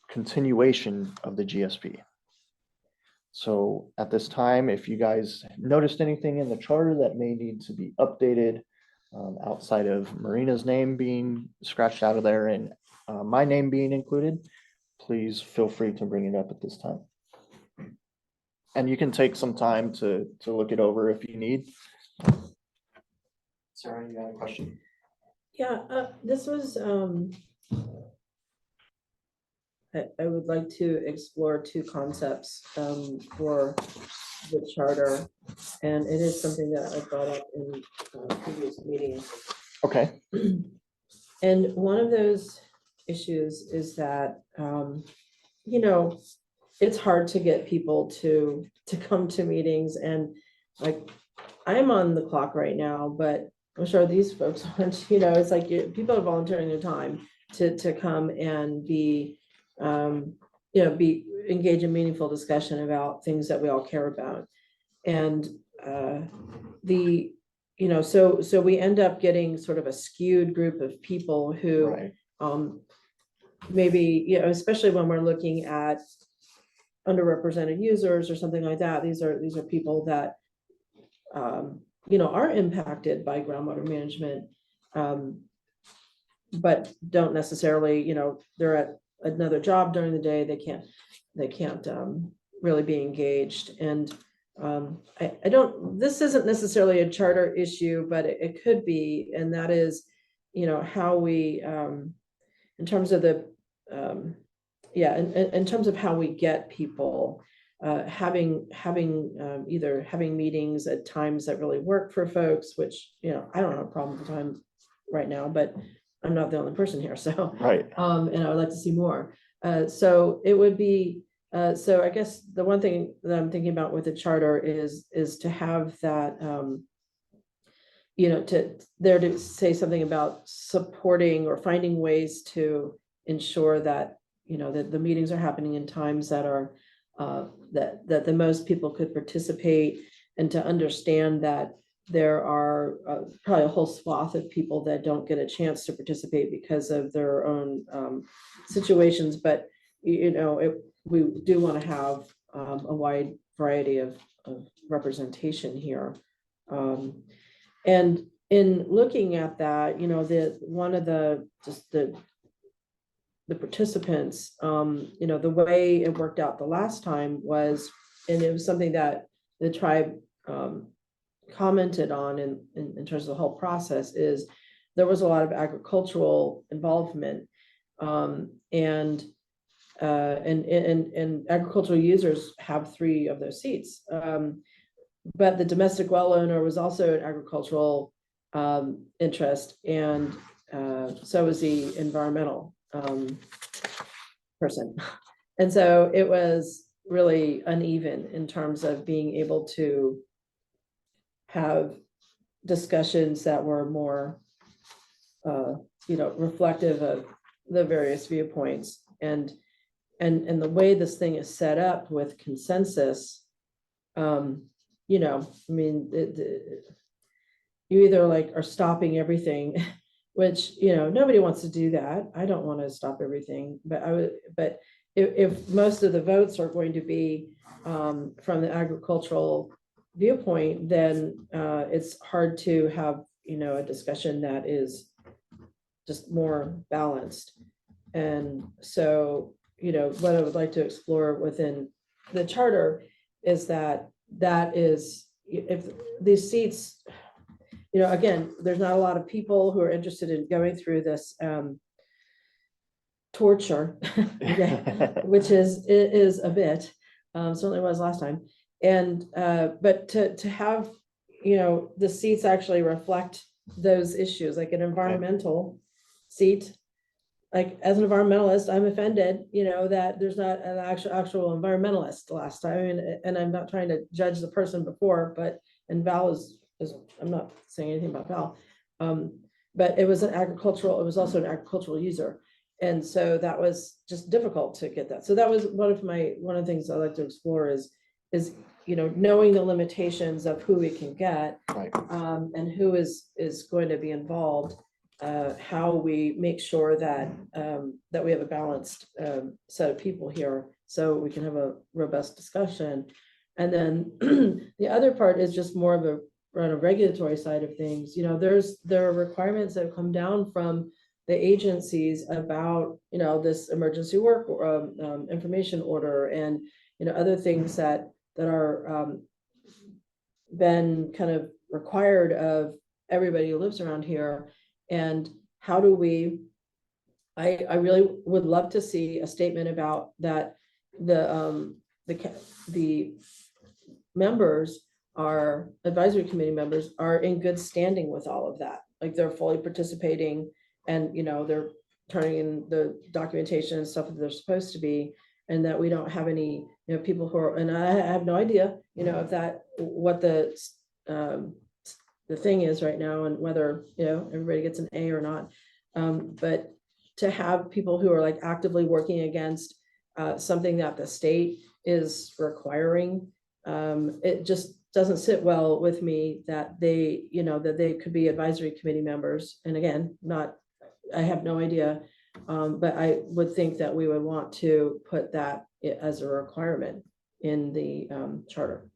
continuation of the GSP. So at this time, if you guys noticed anything in the charter that may need to be updated, outside of Marina's name being scratched out of there and my name being included, please feel free to bring it up at this time. And you can take some time to look it over if you need. Sarah, you got a question? Yeah, this was, I would like to explore 2 concepts for the charter, and it is something that I brought up in previous meetings. Okay. And one of those issues is that, you know, it's hard to get people to come to meetings, and like, I'm on the clock right now, but I'm sure these folks aren't, you know, it's like people are volunteering their time to come and be, you know, engage in meaningful discussion about things that we all care about. And you know, so we end up getting sort of a skewed group of people who, Right. Maybe, you know, especially when we're looking at underrepresented users or something like that. These are people that, you know, are impacted by groundwater management. but don't necessarily, they're at another job during the day, they can't really be engaged. And I don't, this isn't necessarily a charter issue, but it could be, and that is, how we, in terms of the, in terms of how we get people, having either having meetings at times that really work for folks, which, I don't have a problem with the time right now, but I'm not the only person here, so. Right. And I would like to see more. So it would be, so I guess the one thing that I'm thinking about with the charter is to have that, to say something about supporting or finding ways to ensure that, that the meetings are happening in times that are, that the most people could participate, and to understand that there are probably a whole swath of people that don't get a chance to participate because of their own situations. But, we do want to have a wide variety of representation here. And in looking at that, one of the participants, the way it worked out the last time was, and it was something that the tribe commented on in terms of the whole process, is there was a lot of agricultural involvement, and agricultural users have 3 of those seats. But the domestic well owner was also an agricultural interest, and so was the environmental person. And so it was really uneven in terms of being able to have discussions that were more, reflective of the various viewpoints. And the way this thing is set up with consensus, you either are stopping everything, which, nobody wants to do that. I don't want to stop everything, but if most of the votes are going to be from the agricultural viewpoint, then it's hard to have, a discussion that is just more balanced. And so, what I would like to explore within the charter is that is, if these seats, again, there's not a lot of people who are interested in going through this torture, which is a bit, certainly was last time. And but to have, the seats actually reflect those issues, like an environmental seat. Like, as an environmentalist, I'm offended, that there's not an actual environmentalist last time, and I'm not trying to judge the person before, but, and Val is I'm not saying anything about Val, but it was also an agricultural user, and so that was just difficult to get that. So that was one of the things I like to explore is knowing the limitations of who we can get, Right. And who is going to be involved. How we make sure that that we have a balanced set of people here, so we can have a robust discussion. And then the other part is just more of a regulatory side of things. There are requirements that have come down from the agencies about this emergency work information order, and other things that are been kind of required of everybody who lives around here. And how do we, I really would love to see a statement about that the members, our advisory committee members, are in good standing with all of that. Like, they're fully participating, and they're turning in the documentation and stuff that they're supposed to be, and that we don't have any people who are, and I have no idea if that, what the thing is right now, and whether everybody gets an A or not, but to have people who are actively working against something that the state is requiring, it just doesn't sit well with me that they could be advisory committee members. And again, I have no idea, but I would think that we would want to put that as a requirement in the charter.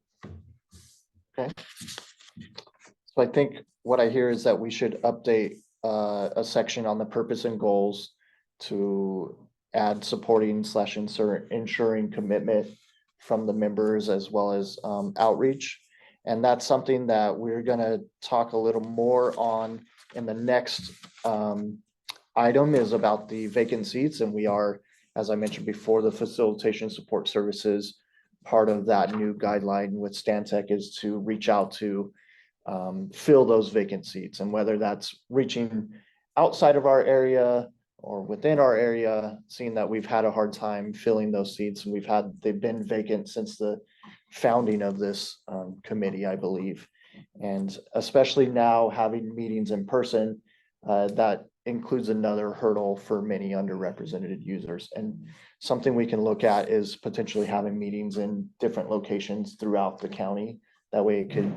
Okay. So I think what I hear is that we should update a section on the purpose and goals to add supporting slash ensuring commitment from the members as well as outreach. And that's something that we're gonna talk a little more on in the next item is about the vacant seats. And we are, as I mentioned before, the facilitation support services. Part of that new guideline with Stantec is to reach out to fill those vacant seats, and whether that's reaching outside of our area or within our area, seeing that we've had a hard time filling those seats, and they've been vacant since the founding of this committee, I believe. And especially now having meetings in person, that includes another hurdle for many underrepresented users. And something we can look at is potentially having meetings in different locations throughout the county. That way it could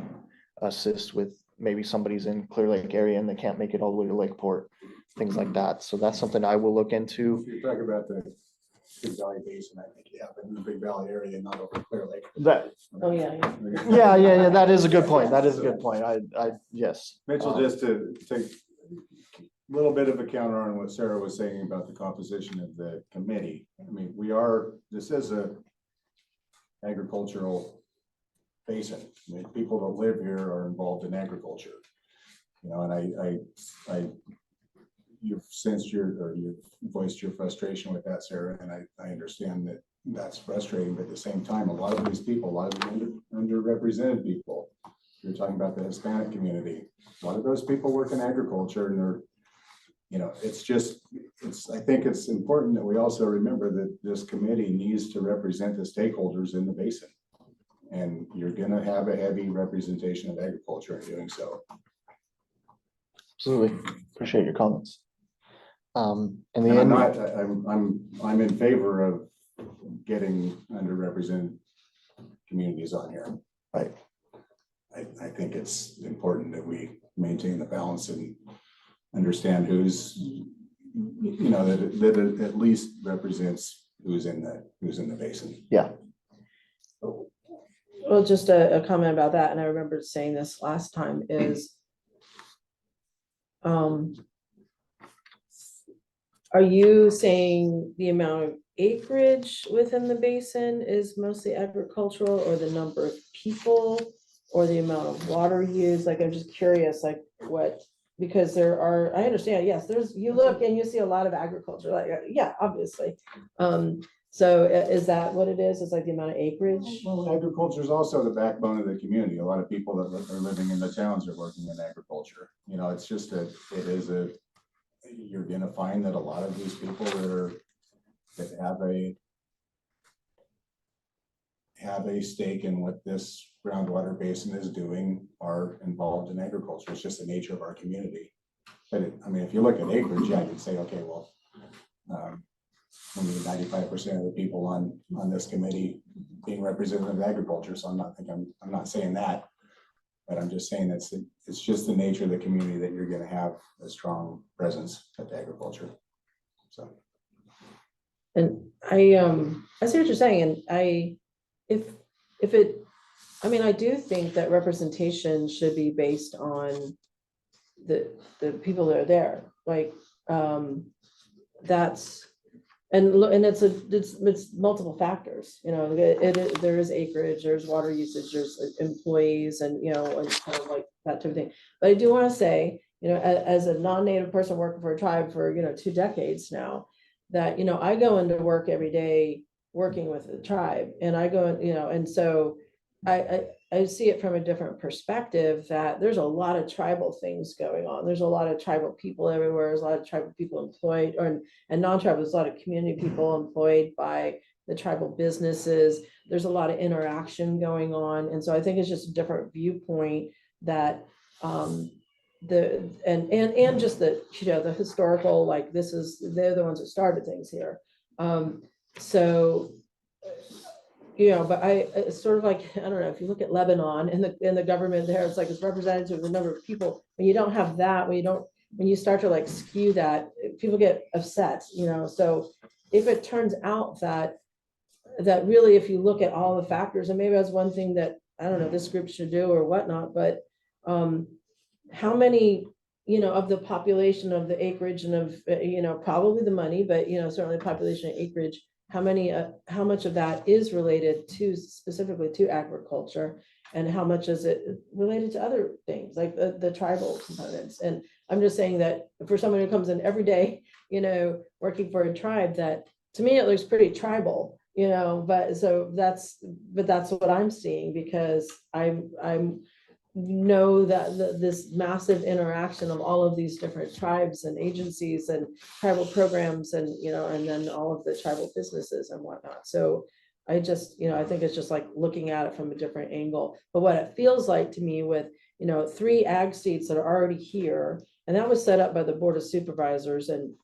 assist with maybe somebody's in Clear Lake area and they can't make it all the way to Lakeport, things like that. So that's something I will look into. If you're talking about the Big Valley Basin, I think, yeah, in the Big Valley area, not over Clear Lake. That, Oh, yeah. yeah, that is a good point. That is a good point. Yes. Mitchell, just to take a little bit of a counter on what Sarah was saying about the composition of the committee. I mean, this is a agricultural basin. I mean, people that live here are involved in agriculture. You know, and you've voiced your frustration with that, Sarah, and I understand that that's frustrating, but at the same time, a lot of these people, a lot of the underrepresented people, you're talking about the Hispanic community, a lot of those people work in agriculture, and they're, you know, I think it's important that we also remember that this committee needs to represent the stakeholders in the basin. And you're gonna have a heavy representation of agriculture in doing so. Absolutely. Appreciate your comments. In the And end, I'm in favor of getting underrepresented communities on here. Right. I think it's important that we maintain the balance and understand who's, you know, that it at least represents who's in the basin. yeah, Well, just a comment about that, and I remember saying this last time is, are you saying the amount of acreage within the basin is mostly agricultural, or the number of people, or the amount of water used? Like, I'm just curious, like what, because I understand, yes, you look and you see a lot of agriculture, like, yeah, obviously. So is that what it is? It's like the amount of acreage? Well, agriculture is also the backbone of the community. A lot of people that are living in the towns are working in agriculture. You know, it's just you're gonna find that a lot of these people that have a stake in what this groundwater basin is doing are involved in agriculture. It's just the nature of our community. But I mean, if you look at acreage, yeah, you'd say, okay, well, 95% of the people on this committee being representative of agriculture. So I'm not saying that, but I'm just saying it's just the nature of the community that you're going to have a strong presence at agriculture. So. And I see what you're saying, and I do think that representation should be based on the people that are there, like, it's multiple factors, you know, there is acreage, there's water usage, there's employees, and, you know, and kind of like that type of thing. But I do want to say, you know, as a non-native person working for a tribe for, you know, 2 decades now, that, you know, I go into work every day working with the tribe, and I go, you know, and so I see it from a different perspective, that there's a lot of tribal things going on. There's a lot of tribal people everywhere. There's a lot of tribal people employed, and non-tribal, there's a lot of community people employed by the tribal businesses. There's a lot of interaction going on. And so I think it's just a different viewpoint that, and just the, you know, the historical, like, they're the ones that started things here. So, you know, but it's sort of like, I don't know, if you look at Lebanon and the government there, it's like it's representative of the number of people. When you don't have that, when you start to like skew that, people get upset, you know. So if it turns out that really, if you look at all the factors, and maybe that's one thing that, I don't know, this group should do or whatnot, but how many of the population of the acreage and of, probably the money, but, certainly population and acreage, how much of that is related to specifically to agriculture? And how much is it related to other things like the tribal components? And I'm just saying that for someone who comes in every day, working for a tribe, that to me, it looks pretty tribal, but that's what I'm seeing, because I'm know that this massive interaction of all of these different tribes and agencies and tribal programs and, and then all of the tribal businesses and whatnot. So I just, I think it's just like looking at it from a different angle. But what it feels like to me with, 3 ag seats that are already here, and that was set up by the Board of Supervisors, and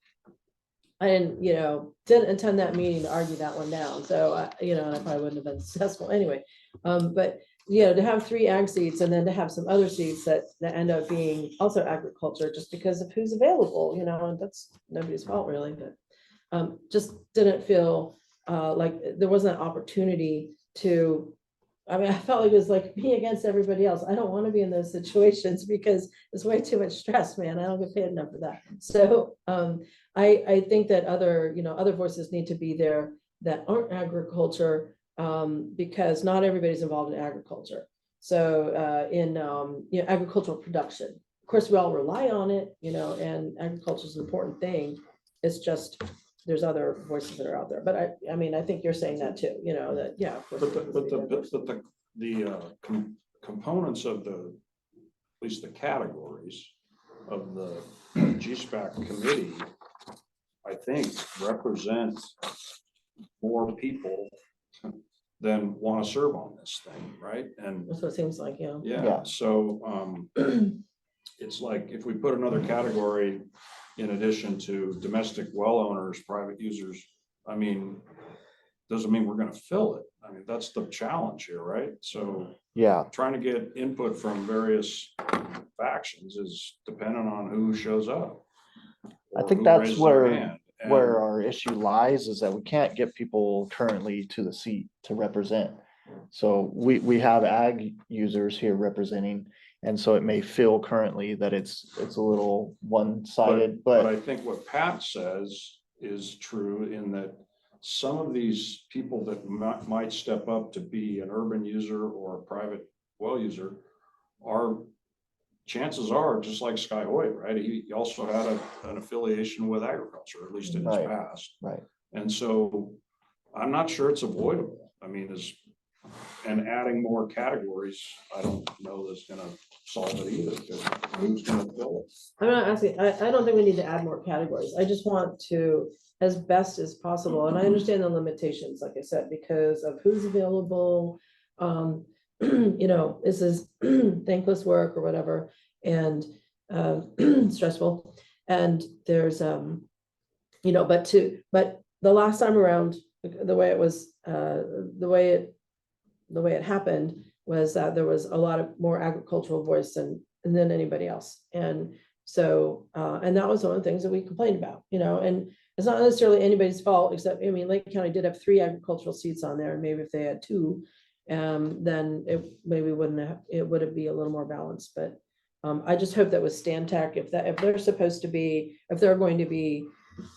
I didn't attend that meeting to argue that one down. So, and I probably wouldn't have been successful anyway. But to have 3 ag seats and then to have some other seats that end up being also agriculture just because of who's available, and that's nobody's fault really, but just didn't feel like there wasn't an opportunity to, I felt like it was like me against everybody else. I don't want to be in those situations because it's way too much stress, man. I don't get paid enough for that. So I think that other voices need to be there that aren't agriculture, because not everybody's involved in agriculture. So in agricultural production, of course, we all rely on it, and agriculture is an important thing. It's just there's other voices that are out there. But I think you're saying that too, that, yeah. Of course, But the components of at least the categories of the GSPAC committee, I think represent more people than want to serve on this thing, right? And that's what it seems like, yeah. yeah, so it's like if we put another category in addition to domestic well owners, private users, doesn't mean we're going to fill it. That's the challenge here, right? So Yeah, trying to get input from various factions is dependent on who shows up. I or think who that's raises their where hand. And our issue lies, is that we can't get people currently to the seat to represent. So we have ag users here representing, and so it may feel currently that it's a little one-sided, But but I think what Pat says is true in that some of these people that might step up to be an urban user or a private well user are, chances are, just like Sky Hoyt, right? He also had an affiliation with agriculture, at least in his Right. past. right. And so I'm not sure it's avoidable. And adding more categories, I don't know that's gonna solve it either, because who's gonna fill it? I'm not asking, I don't think we need to add more categories. I just want to, as best as possible, and I understand the limitations, like I said, because of who's available. This is thankless work or whatever, and stressful. And there's but the last time around, the way it was, the way it happened was that there was a lot of more agricultural voice than anybody else. And so, and that was one of the things that we complained about, and it's not necessarily anybody's fault, except, Lake County did have 3 agricultural seats on there, and maybe if they had 2, then it maybe it would be a little more balanced. But I just hope that with Stantec, if they're going to be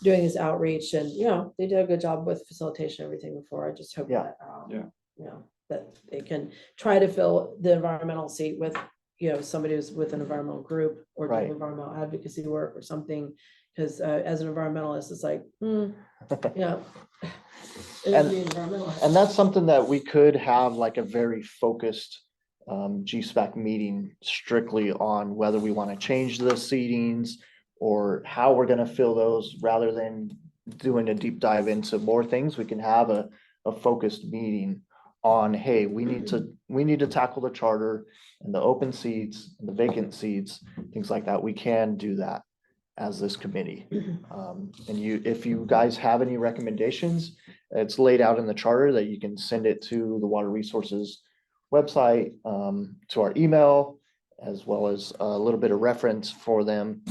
doing this outreach, and, they did a good job with facilitation, everything before, I just hope Yeah. that, that they can try to fill the environmental seat with, somebody who's with an environmental group or doing Right. environmental advocacy work or something. Because as an environmentalist, it's like, yeah. It would be environmentalist. And that's something that we could have like a very focused GSPAC meeting strictly on whether we want to change the seatings or how we're going to fill those, rather than doing a deep dive into more things. We can have a focused meeting on, hey, we need to tackle the charter and the open seats and the vacant seats, things like that. We can do that as this committee. And if you guys have any recommendations, it's laid out in the charter that you can send it to the Water Resources website, to our email, as well as a little bit of reference for them.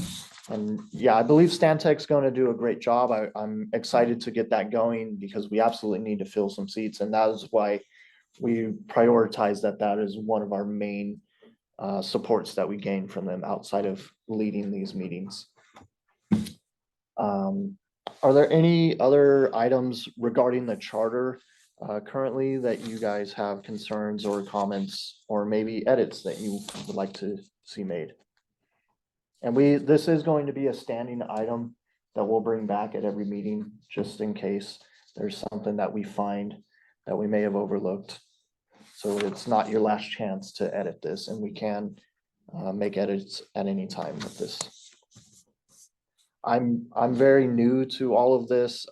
And yeah, I believe Stantec's going to do a great job. I'm excited to get that going, because we absolutely need to fill some seats. And that is why we prioritize that is one of our main supports that we gain from them outside of leading these meetings. Are there any other items regarding the charter currently that you guys have concerns or comments, or maybe edits that you would like to see made? And this is going to be a standing item that we'll bring back at every meeting, just in case there's something that we find that we may have overlooked. So it's not your last chance to edit this, and we can make edits at any time with this. I'm very new to all of this.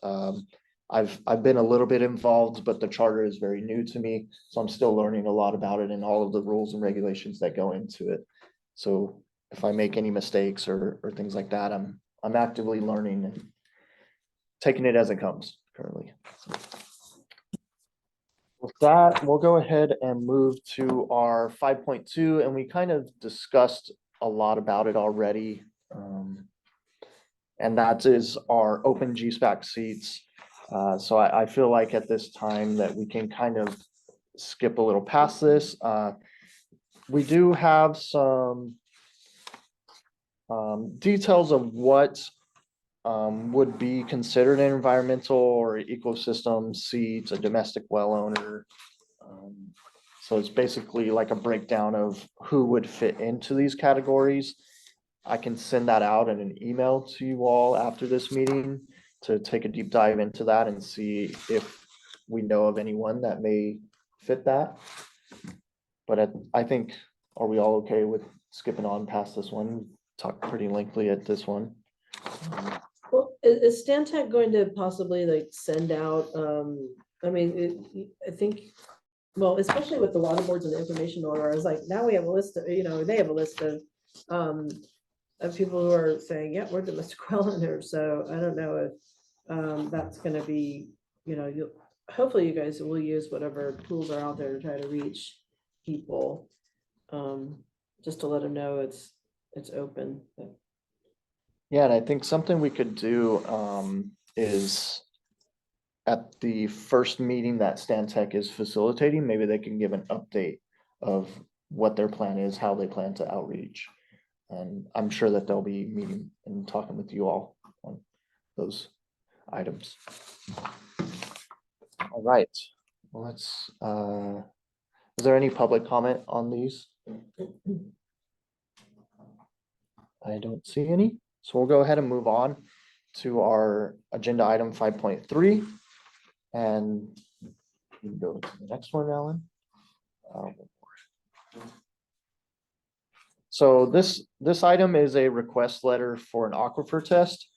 I've been a little bit involved, but the charter is very new to me, so I'm still learning a lot about it and all of the rules and regulations that go into it. So if I make any mistakes or things like that, I'm actively learning and taking it as it comes currently. So with that, we'll go ahead and move to our 5.2, and we kind of discussed a lot about it already. And that is our open GSPAC seats. So I feel like at this time that we can kind of skip a little past this. We do have some details of what would be considered an environmental or ecosystem seat, a domestic well owner. So it's basically like a breakdown of who would fit into these categories. I can send that out in an email to you all after this meeting to take a deep dive into that and see if we know of anyone that may fit that. But I think, are we all okay with skipping on past this one? Talked pretty lengthily at this one. Well, is Stantec going to possibly like send out, I mean, I think, well, especially with the water boards and the information order, I was like, now we have a list of, they have a list of people who are saying, yeah, we're domestic well owners. So I don't know if that's gonna be, hopefully you guys will use whatever tools are out there to try to reach people. Just to let them know it's open. Yeah, and I think something we could do is at the first meeting that Stantec is facilitating, maybe they can give an update of what their plan is, how they plan to outreach. And I'm sure that they'll be meeting and talking with you all on those items. All right, well, let's, is there any public comment on these? I don't see any, so we'll go ahead and move on to our agenda item 5.3. And we can go to the next one, Alan. So this item is a request letter for an aquifer test.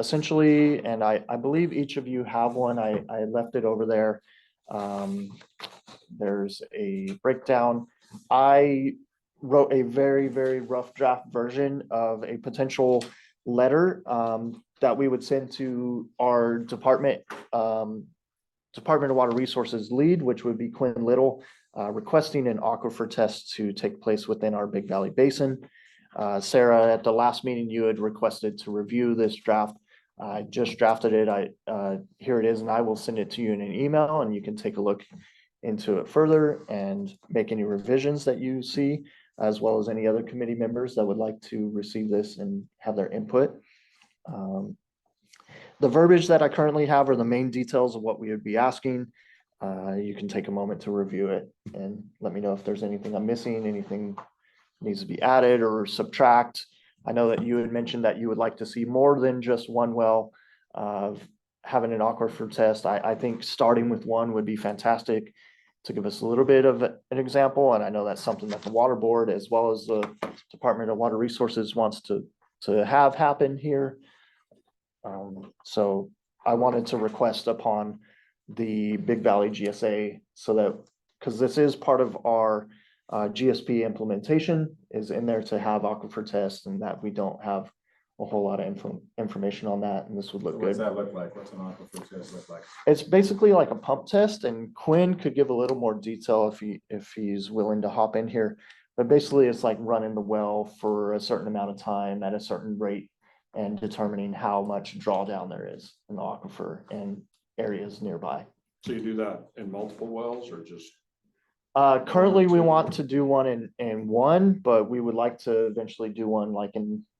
Essentially, and I believe each of you have one. I left it over there. There's a breakdown. I wrote a very, very rough draft version of a potential letter that we would send to our Department of Water Resources lead, which would be Quinn Little, requesting an aquifer test to take place within our Big Valley Basin. Sarah, at the last meeting, you had requested to review this draft. I just drafted it. Here it is, and I will send it to you in an email, and you can take a look into it further and make any revisions that you see, as well as any other committee members that would like to receive this and have their input. The verbiage that I currently have are the main details of what we would be asking. You can take a moment to review it and let me know if there's anything I'm missing, anything needs to be added or subtract. I know that you had mentioned that you would like to see more than just one well having an aquifer test. I think starting with one would be fantastic to give us a little bit of an example. And I know that's something that the water board, as well as the Department of Water Resources, wants to have happen here. So I wanted to request upon the Big Valley GSA so that, because this is part of our GSP implementation, is in there to have aquifer tests, and that we don't have a whole lot of information on that, and this would look So good. what's that look like? What's an aquifer test look like? It's basically like a pump test, and Quinn could give a little more detail if he's willing to hop in here. But basically it's like running the well for a certain amount of time at a certain rate and determining how much drawdown there is in the aquifer and areas nearby. So you do that in multiple wells or just? Currently, we want to do one in one, but we would like to eventually do one like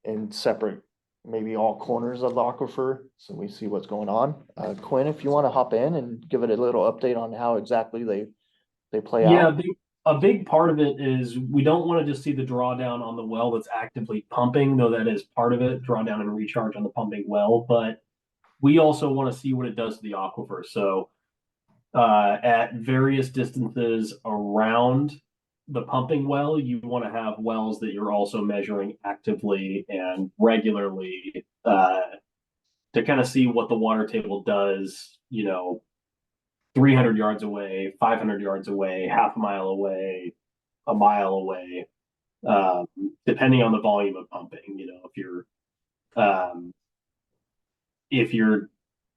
in separate, maybe all corners of the aquifer, so we see what's going on. Quinn, if you want to hop in and give it a little update on how exactly they play Yeah, out. a big part of it is we don't want to just see the drawdown on the well that's actively pumping, though that is part of it, drawdown and recharge on the pumping well, but we also want to see what it does to the aquifer. So at various distances around the pumping well, you want to have wells that you're also measuring actively and regularly to kind of see what the water table does, 300 yards away, 500 yards away, half a mile away, a mile away, depending on the volume of pumping. If you're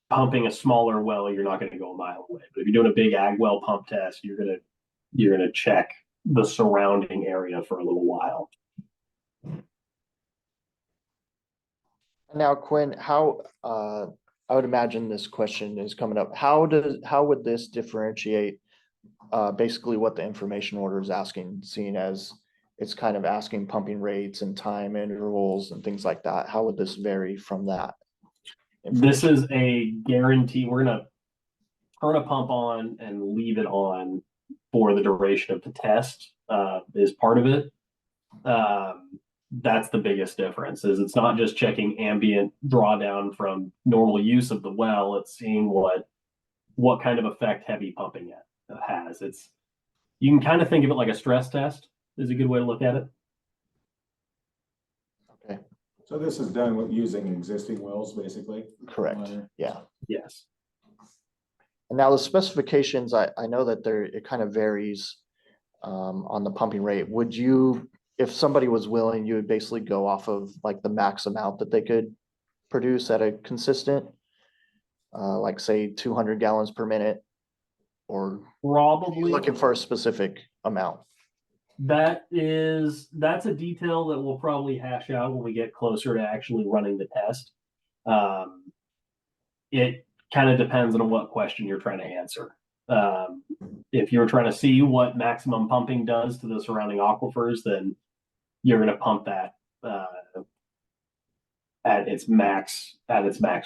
pumping a smaller well, you're not going to go a mile away. But if you're doing a big ag well pump test, you're gonna check the surrounding area for a little while. Now, Quinn, how, I would imagine this question is coming up. How would this differentiate basically what the information order is asking, seeing as it's kind of asking pumping rates and time intervals and things like that? How would this vary from that? This is a guarantee. We're gonna turn a pump on and leave it on for the duration of the test, is part of it. That's the biggest difference, is it's not just checking ambient drawdown from normal use of the well, it's seeing what kind of effect heavy pumping has. You can kind of think of it like a stress test is a good way to look at it. Okay, So this is done with using existing wells, basically? correct. Yeah. Yes. And now the specifications, I know that it kind of varies on the pumping rate. Would you, if somebody was willing, you would basically go off of like the max amount that they could produce at a consistent, like say 200 gallons per minute, or Probably looking for a specific amount? that's a detail that we'll probably hash out when we get closer to actually running the test. It kind of depends on what question you're trying to answer. If you're trying to see what maximum pumping does to the surrounding aquifers, then you're going to pump that at its max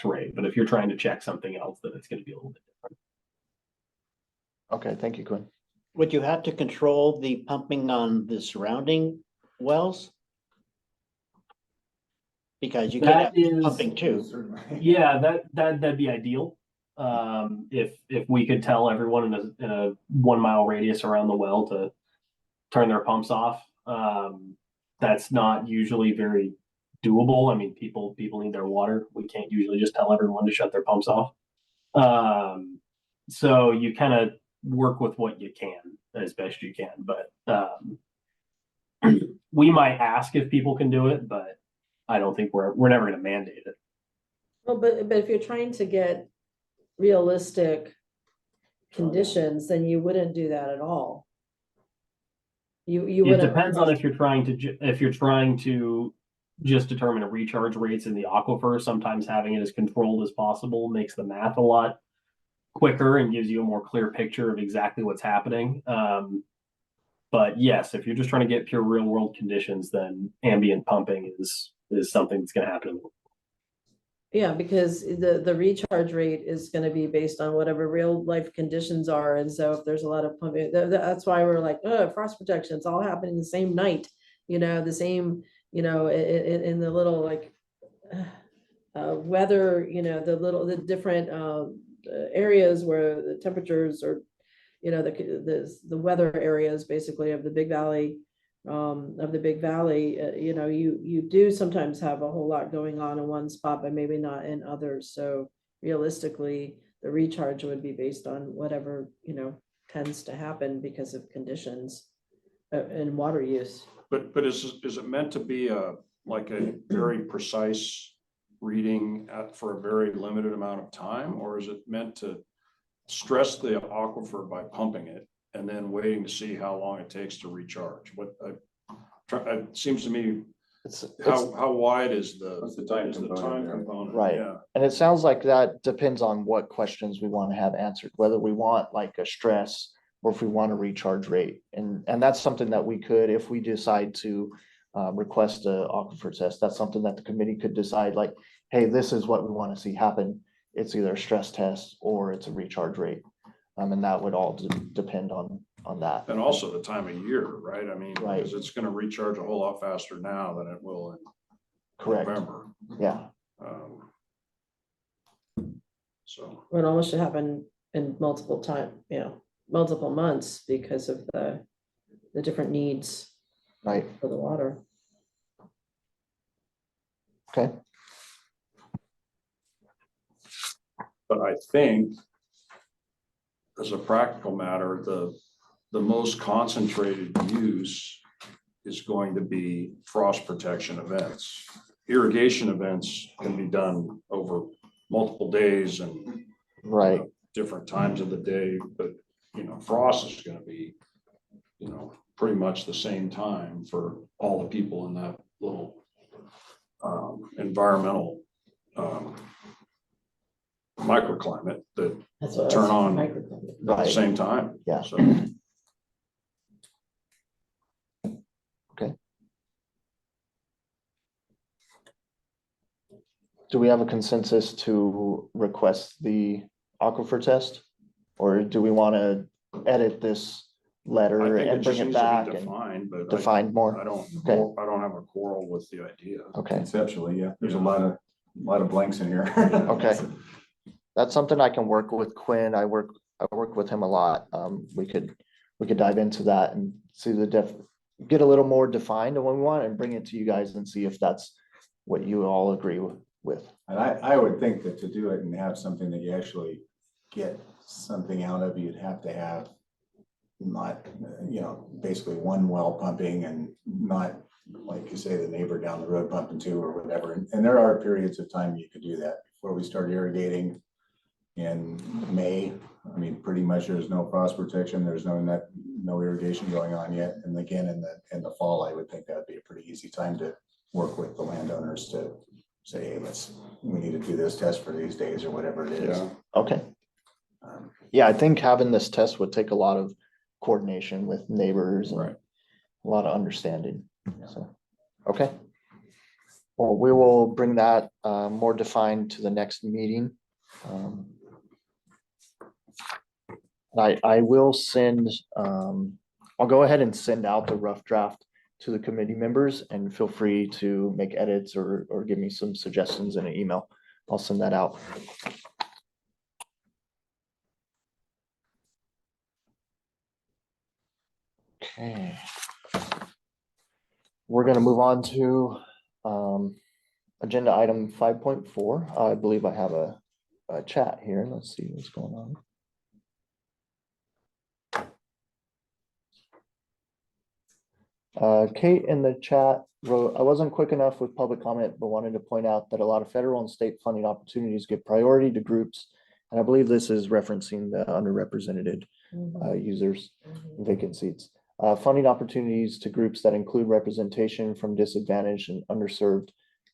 rate. But if you're trying to check something else, then it's going to be a little bit different. Okay, thank you, Quinn. Would you have to control the pumping on the surrounding wells? Because you could have pumping too. Yeah, that'd be ideal. If we could tell everyone in a 1 mile radius around the well to turn their pumps off, that's not usually very doable. I mean, people need their water. We can't usually just tell everyone to shut their pumps off. So you kind of work with what you can as best you can, but we might ask if people can do it, but I don't think we're never going to mandate it. Well, but if you're trying to get realistic conditions, then you wouldn't do that at all. You It wouldn't. depends on if you're trying to just determine a recharge rates in the aquifer. Sometimes having it as controlled as possible makes the math a lot quicker and gives you a more clear picture of exactly what's happening. But yes, if you're just trying to get pure real world conditions, then ambient pumping is something that's going to happen. Yeah, because the recharge rate is going to be based on whatever real life conditions are. And so if there's a lot of pumping, that's why we're like, oh, frost protection, it's all happening the same night, the same, in the little like weather, the different areas where the temperatures are, the weather areas basically of the Big Valley, you do sometimes have a whole lot going on in one spot, but maybe not in others. So realistically, the recharge would be based on whatever, tends to happen because of conditions and water use. But is it meant to be like a very precise reading for a very limited amount of time, or is it meant to stress the aquifer by pumping it and then waiting to see how long it takes to recharge? It seems to me, how wide is the time component? Right. Yeah. And it sounds like that depends on what questions we want to have answered, whether we want like a stress or if we want a recharge rate. And that's something that we could, if we decide to request a aquifer test, that's something that the committee could decide, like, hey, this is what we want to see happen. It's either a stress test or it's a recharge rate. And that would all depend on that. And also the time of year, right? I mean, Right. because it's gonna recharge a whole lot faster now than it will in Correct. November. Yeah. So, It almost should happen in multiple multiple months because of the different needs Right. for the water. Okay. but I think as a practical matter, the most concentrated use is going to be frost protection events. Irrigation events can be done over multiple days and Right. different times of the day, but frost is gonna be, pretty much the same time for all the people in that little environmental microclimate that That's what turn on microclimate. at the Right. same time. Yeah. So, Do we have a consensus to request the aquifer test? Or do we want to edit this I letter think it and bring just it needs to back be and defined, but define more? I don't, Okay. I don't have a quarrel with the idea. Okay, Conceptually, yeah, there's a Yeah. lot of blanks in here. okay. That's something I can work with Quinn. I work with him a lot. We could dive into that and see get a little more defined on what we want and bring it to you guys and see if that's what you all agree with. And I would think that to do it and have something that you actually get something out of, you'd have to have not, basically one well pumping and not, like you say, the neighbor down the road pumping two or whatever. And there are periods of time you could do that. Before we start irrigating in May, I mean, pretty much there's no frost protection. There's no irrigation going on yet. And again, in the fall, I would think that would be a pretty easy time to work with the landowners to say, hey, we need to do this test for these days or whatever it is. Yeah. Okay. Yeah, I think having this test would take a lot of coordination with neighbors and Right. a lot of understanding. So, okay. Well, we will bring that more defined to the next meeting. I will send, I'll go ahead and send out the rough draft to the committee members and feel free to make edits or give me some suggestions in an email. I'll send that out. Okay. We're gonna move on to agenda item 5.4. I believe I have a chat here. Let's see what's going on. Kate in the chat wrote, I wasn't quick enough with public comment, but wanted to point out that a lot of federal and state funding opportunities give priority to groups. And I believe this is referencing the underrepresented users, vacant seats. Funding opportunities to groups that include representation from disadvantaged and underserved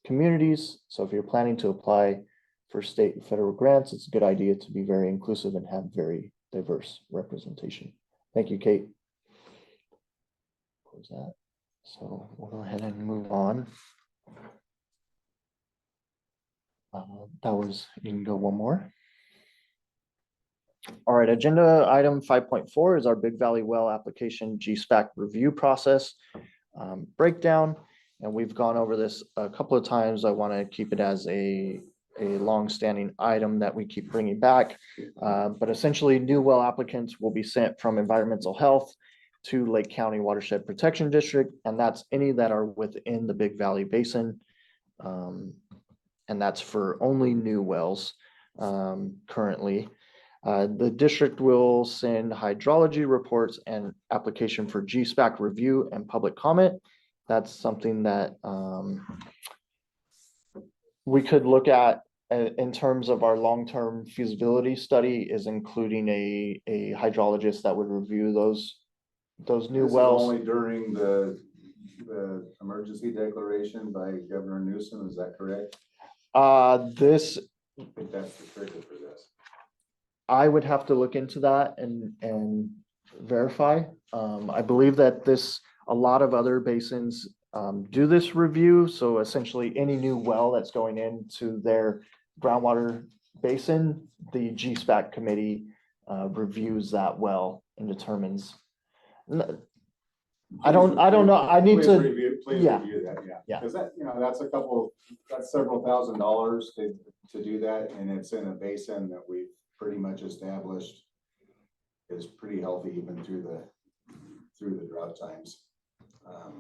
communities. So if you're planning to apply for state and federal grants, it's a good idea to be very inclusive and have very diverse representation. Thank you, Kate. Close that. So we'll go ahead and move on. You can go one more. All right, agenda item 5.4 is our Big Valley Well application GSPAC review process breakdown. And we've gone over this a couple of times. I want to keep it as a long-standing item that we keep bringing back. But essentially, new well applicants will be sent from environmental health to Lake County Watershed Protection District, and that's any that are within the Big Valley Basin. And that's for only new wells currently. The district will send hydrology reports and application for GSPAC review and public comment. That's something that we could look at in terms of our long-term feasibility study, is including a hydrologist that would review those new This is wells. only during the emergency declaration by Governor Newsom, is that correct? I think that's the trigger for this. I would have to look into that and verify. I believe that a lot of other basins do this review. So essentially any new well that's going into their groundwater basin, the GSPAC committee reviews that well and determines. I don't know. I need Please to, review, please yeah. review that, yeah. Yeah. Because that, that's several $1,000s to do that, and it's in a basin that we've pretty much established is pretty healthy even through the drought times. I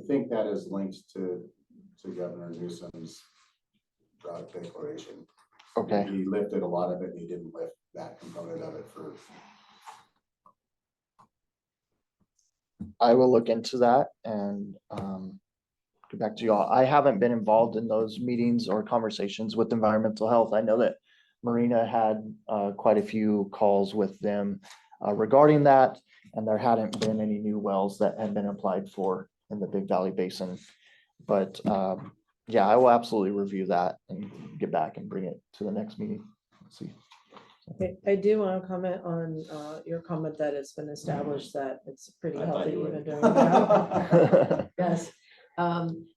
think that is linked to Governor Newsom's drought declaration. Okay. He lifted a lot of it, and he didn't lift that component of it for. I will look into that and get back to y'all. I haven't been involved in those meetings or conversations with environmental health. I know that Marina had quite a few calls with them regarding that, and there hadn't been any new wells that had been applied for in the Big Valley Basin. But yeah, I will absolutely review that and get back and bring it to the next meeting. Let's see. Okay, I do want to comment on your comment that it's been established that it's pretty I thought healthy you would. even during drought. Yes,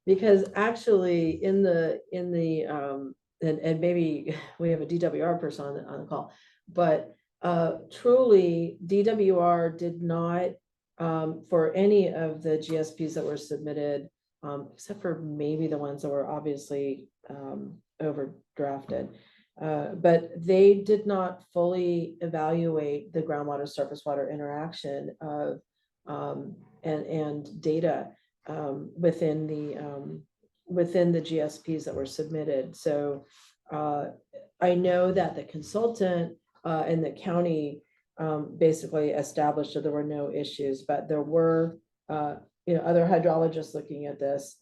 because actually in the and maybe we have a DWR person on the call, but truly DWR did not for any of the GSPs that were submitted, except for maybe the ones that were obviously overdrafted. But they did not fully evaluate the groundwater surface water interaction of and data within the GSPs that were submitted. So I know that the consultant and the county basically established that there were no issues, but there were other hydrologists looking at this,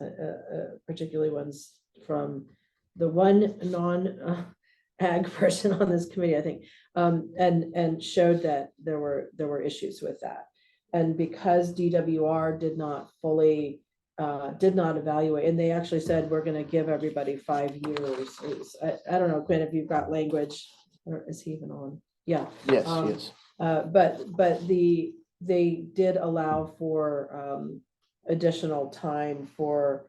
particularly ones from the one ag person on this committee, I think, and showed that there were issues with that. And because DWR did not fully did not evaluate, and they actually said we're going to give everybody 5 years. I don't know, Quinn, if you've got language, or is he even on? Yeah. Yes, yes. But they did allow for additional time for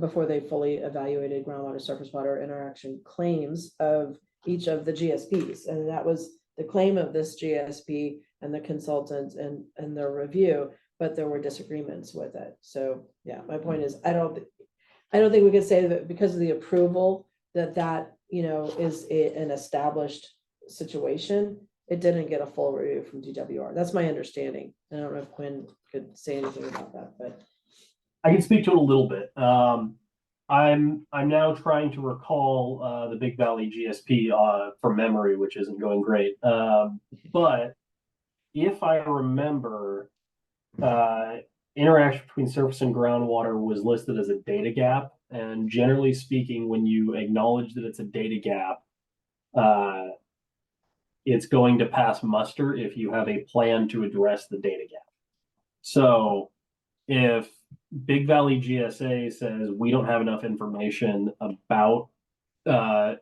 before they fully evaluated groundwater surface water interaction claims of each of the GSPs. And that was the claim of this GSP and the consultants and their review, but there were disagreements with it. So yeah, my point is, I don't think we could say that because of the approval that is an established situation. It didn't get a full review from DWR. That's my understanding. I don't know if Quinn could say anything about that, but I can speak to it a little bit. I'm now trying to recall the Big Valley GSP from memory, which isn't going great. But if I remember, interaction between surface and groundwater was listed as a data gap. And generally speaking, when you acknowledge that it's a data gap, it's going to pass muster if you have a plan to address the data gap. So if Big Valley GSA says we don't have enough information about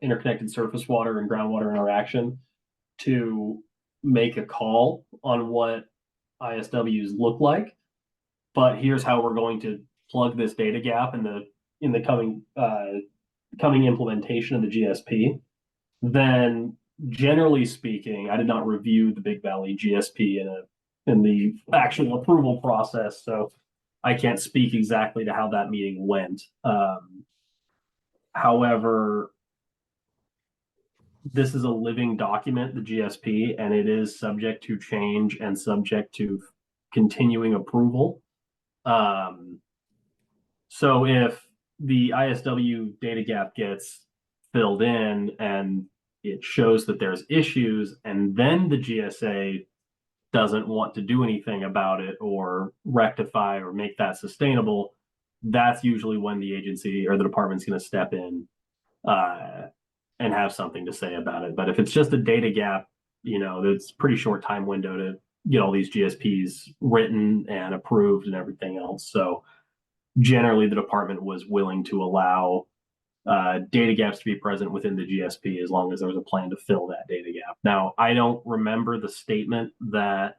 interconnected surface water and groundwater interaction to make a call on what ISWs look like, but here's how we're going to plug this data gap in the coming implementation of the GSP, then generally speaking, I did not review the Big Valley GSP in the actual approval process, so I can't speak exactly to how that meeting went. However, this is a living document, the GSP, and it is subject to change and subject to continuing approval. So if the ISW data gap gets filled in and it shows that there's issues, and then the GSA doesn't want to do anything about it or rectify or make that sustainable, that's usually when the agency or the department's going to step in and have something to say about it. But if it's just a data gap, it's a pretty short time window to get all these GSPs written and approved and everything else. So generally the department was willing to allow data gaps to be present within the GSP as long as there was a plan to fill that data gap. Now, I don't remember the statement that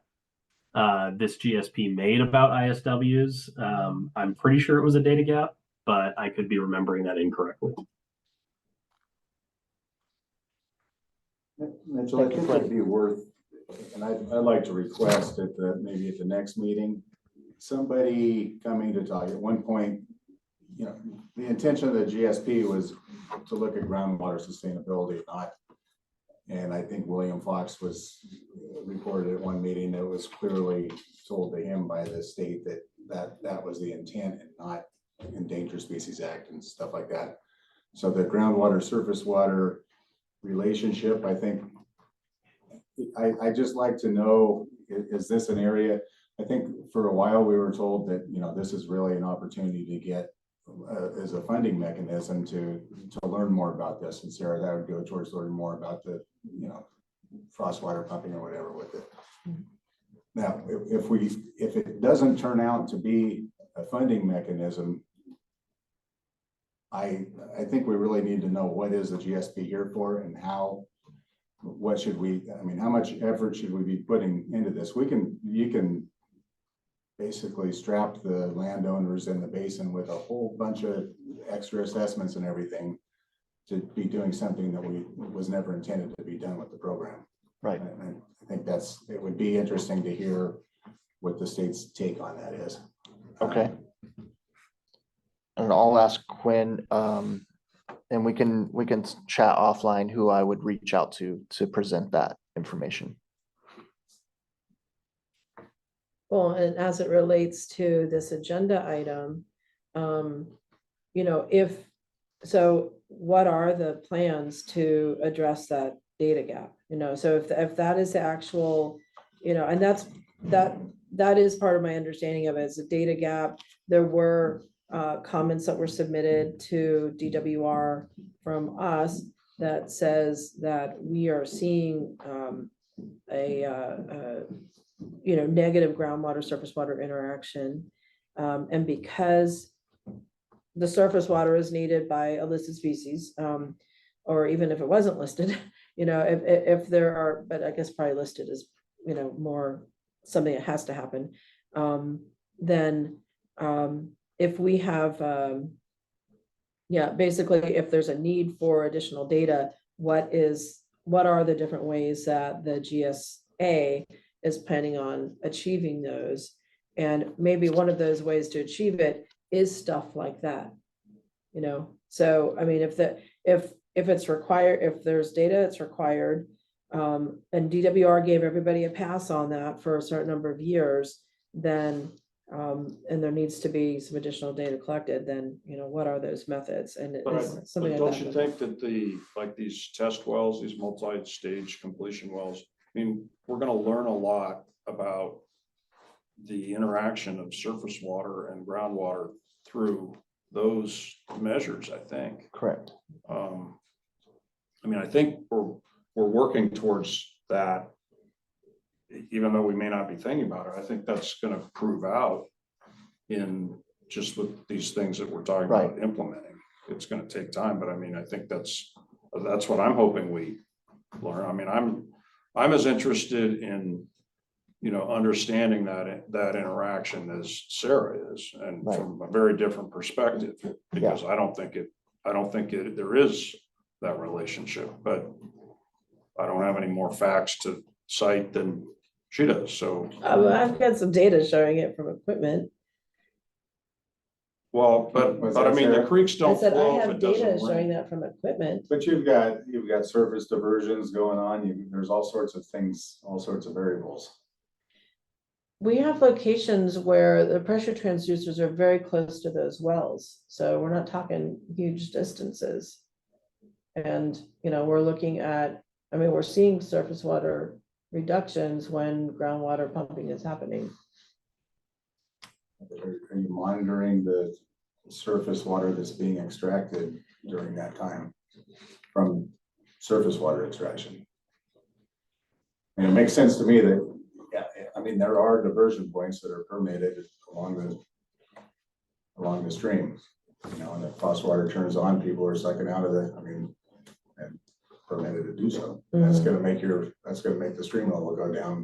this GSP made about ISWs. I'm pretty sure it was a data gap, but I could be remembering that incorrectly. Mitchell, I think it'd be worth, and I'd like to request at maybe at the next meeting, somebody coming to talk. At one point, you know, the intention of the GSP was to look at groundwater sustainability, not. And I think William Fox was reported at one meeting that was clearly told to him by the state that was the intent and not Endangered Species Act and stuff like that. So the groundwater surface water relationship, I think, I just like to know, is this an area? I think for a while we were told that, you know, this is really an opportunity to get as a funding mechanism to learn more about this. And Sarah, that would go towards learning more about the, you know, frostwater pumping or whatever with it. Now, if it doesn't turn out to be a funding mechanism, I think we really need to know what is the GSP here for and how, what should we, I mean, how much effort should we be putting into this? You can basically strap the landowners in the basin with a whole bunch of extra assessments and everything to be doing something that was never intended to be done with the program. Right. And I think it would be interesting to hear what the state's take on that is. Okay. And I'll ask Quinn, and we can chat offline who I would reach out to present that information. Well, and as it relates to this agenda item, you know, what are the plans to address that data gap? You know, so if that is the actual, you know, and that is part of my understanding of it as a data gap. There were comments that were submitted to DWR from us that says that we are seeing you know, negative groundwater surface water interaction, and because the surface water is needed by a listed species, or even if it wasn't listed, you know, if there are, but I guess probably listed is, you know, more something that has to happen, then if we have, yeah, basically, if there's a need for additional data, what are the different ways that the GSA is planning on achieving those? And maybe one of those ways to achieve it is stuff like that, you know? So, I mean, if it's required, if there's data, it's required, and DWR gave everybody a pass on that for a certain number of years, then and there needs to be some additional data collected, then, you know, what are those methods? And something like don't you think that like these test wells, these multi-stage completion wells, I mean, we're going to learn a lot about the interaction of surface water and groundwater through those measures, I think. Correct. I mean, I think we're working towards that, even though we may not be thinking about it. I think that's going to prove out in just with these things that we're talking about implementing. It's going to take time, but I mean, I think that's what I'm hoping we learn. I mean, I'm as interested in, you know, understanding that interaction as Sarah is, and from a very different perspective, because I don't think there is that relationship, but I don't have any more facts to cite than she does. So I've got some data showing it from equipment. Well, but I mean, the creeks I don't said I flow if have it data doesn't showing rain. that from equipment. But you've got surface diversions going on. There's all sorts of things, all sorts of variables. We have locations where the pressure transducers are very close to those wells, so we're not talking huge distances. And, you know, we're looking at, I mean, we're seeing surface water reductions when groundwater pumping is happening. Are you monitoring the surface water that's being extracted during that time from surface water extraction? And it makes sense to me that, yeah, I mean, there are diversion points that are permitted along the stream. You know, and if frostwater turns on, people are sucking out of it, I mean, and permitted to do so. That's gonna make the stream level go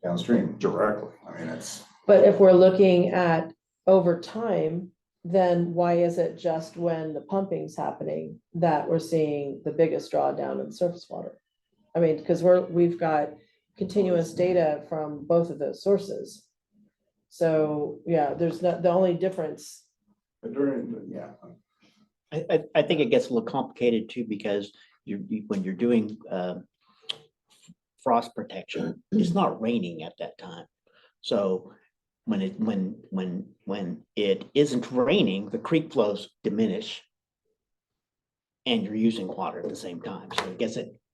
downstream. Directly. I mean, it's, But if we're looking at over time, then why is it just when the pumping's happening that we're seeing the biggest drawdown in surface water? I mean, because we've got continuous data from both of those sources. So, yeah, there's not, the only difference. but during, yeah, I think it gets a little complicated too, because when you're doing frost protection, it's not raining at that time. So when it isn't raining, the creek flows diminish and you're using water at the same time. So it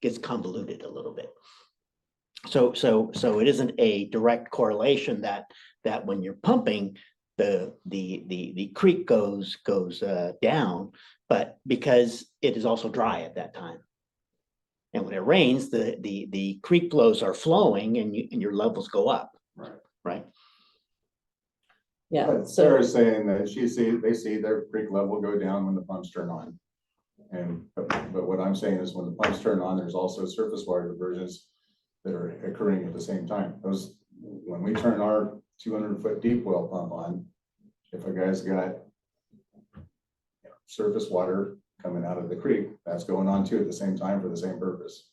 gets convoluted a little bit. So it isn't a direct correlation that when you're pumping, the creek goes down, but because it is also dry at that time. And when it rains, the creek flows are flowing and your levels go up. Right. Yeah, but so, Sarah's saying that they see their creek level go down when the pumps turn on. But what I'm saying is when the pumps turn on, there's also surface water diversions that are occurring at the same time. When we turn our 200-foot deep well pump on, if a guy's got surface water coming out of the creek, that's going on too at the same time for the same purpose.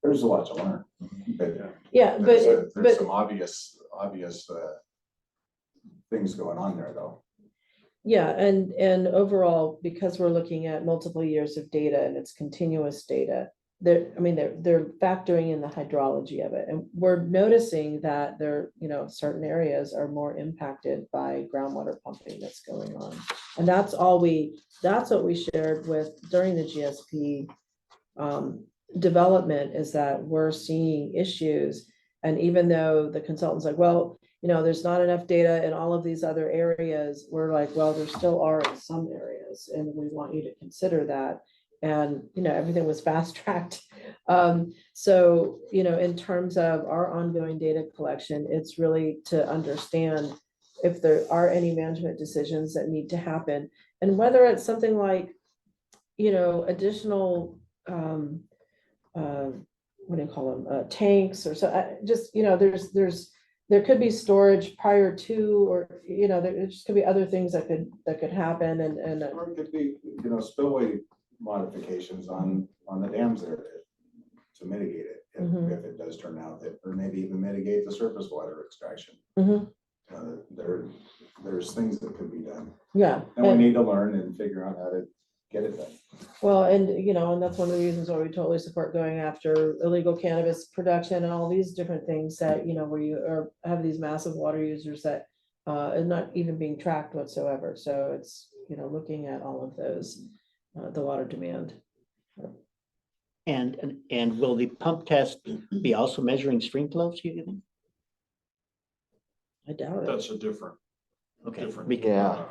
There's a lot to learn. But yeah, there's but some obvious things going on there though. yeah, and overall, because we're looking at multiple years of data and it's continuous data, they're factoring in the hydrology of it. And we're noticing that certain areas are more impacted by groundwater pumping that's going on. And that's what we shared with during the GSP development, is that we're seeing issues. And even though the consultant's like, well, there's not enough data in all of these other areas, we're like, well, there still are in some areas, and we want you to consider that. And, everything was fast tracked. So, in terms of our ongoing data collection, it's really to understand if there are any management decisions that need to happen, and whether it's something like, additional, what do you call them, tanks or so, there could be storage prior to, or, there just could be other things that could happen, and Or it could be, spillway modifications on the dams there to mitigate it, if it does turn out that, or maybe even mitigate the surface water extraction. There's things that could be done. Yeah. And we need to learn and figure out how to get it done. Well, and that's one of the reasons why we totally support going after illegal cannabis production and all these different things that, where you have these massive water users that are not even being tracked whatsoever. So it's, looking at all of those, the water demand. And will the pump test be also measuring stream flows, you think? I doubt it. That's a different Okay. Yeah.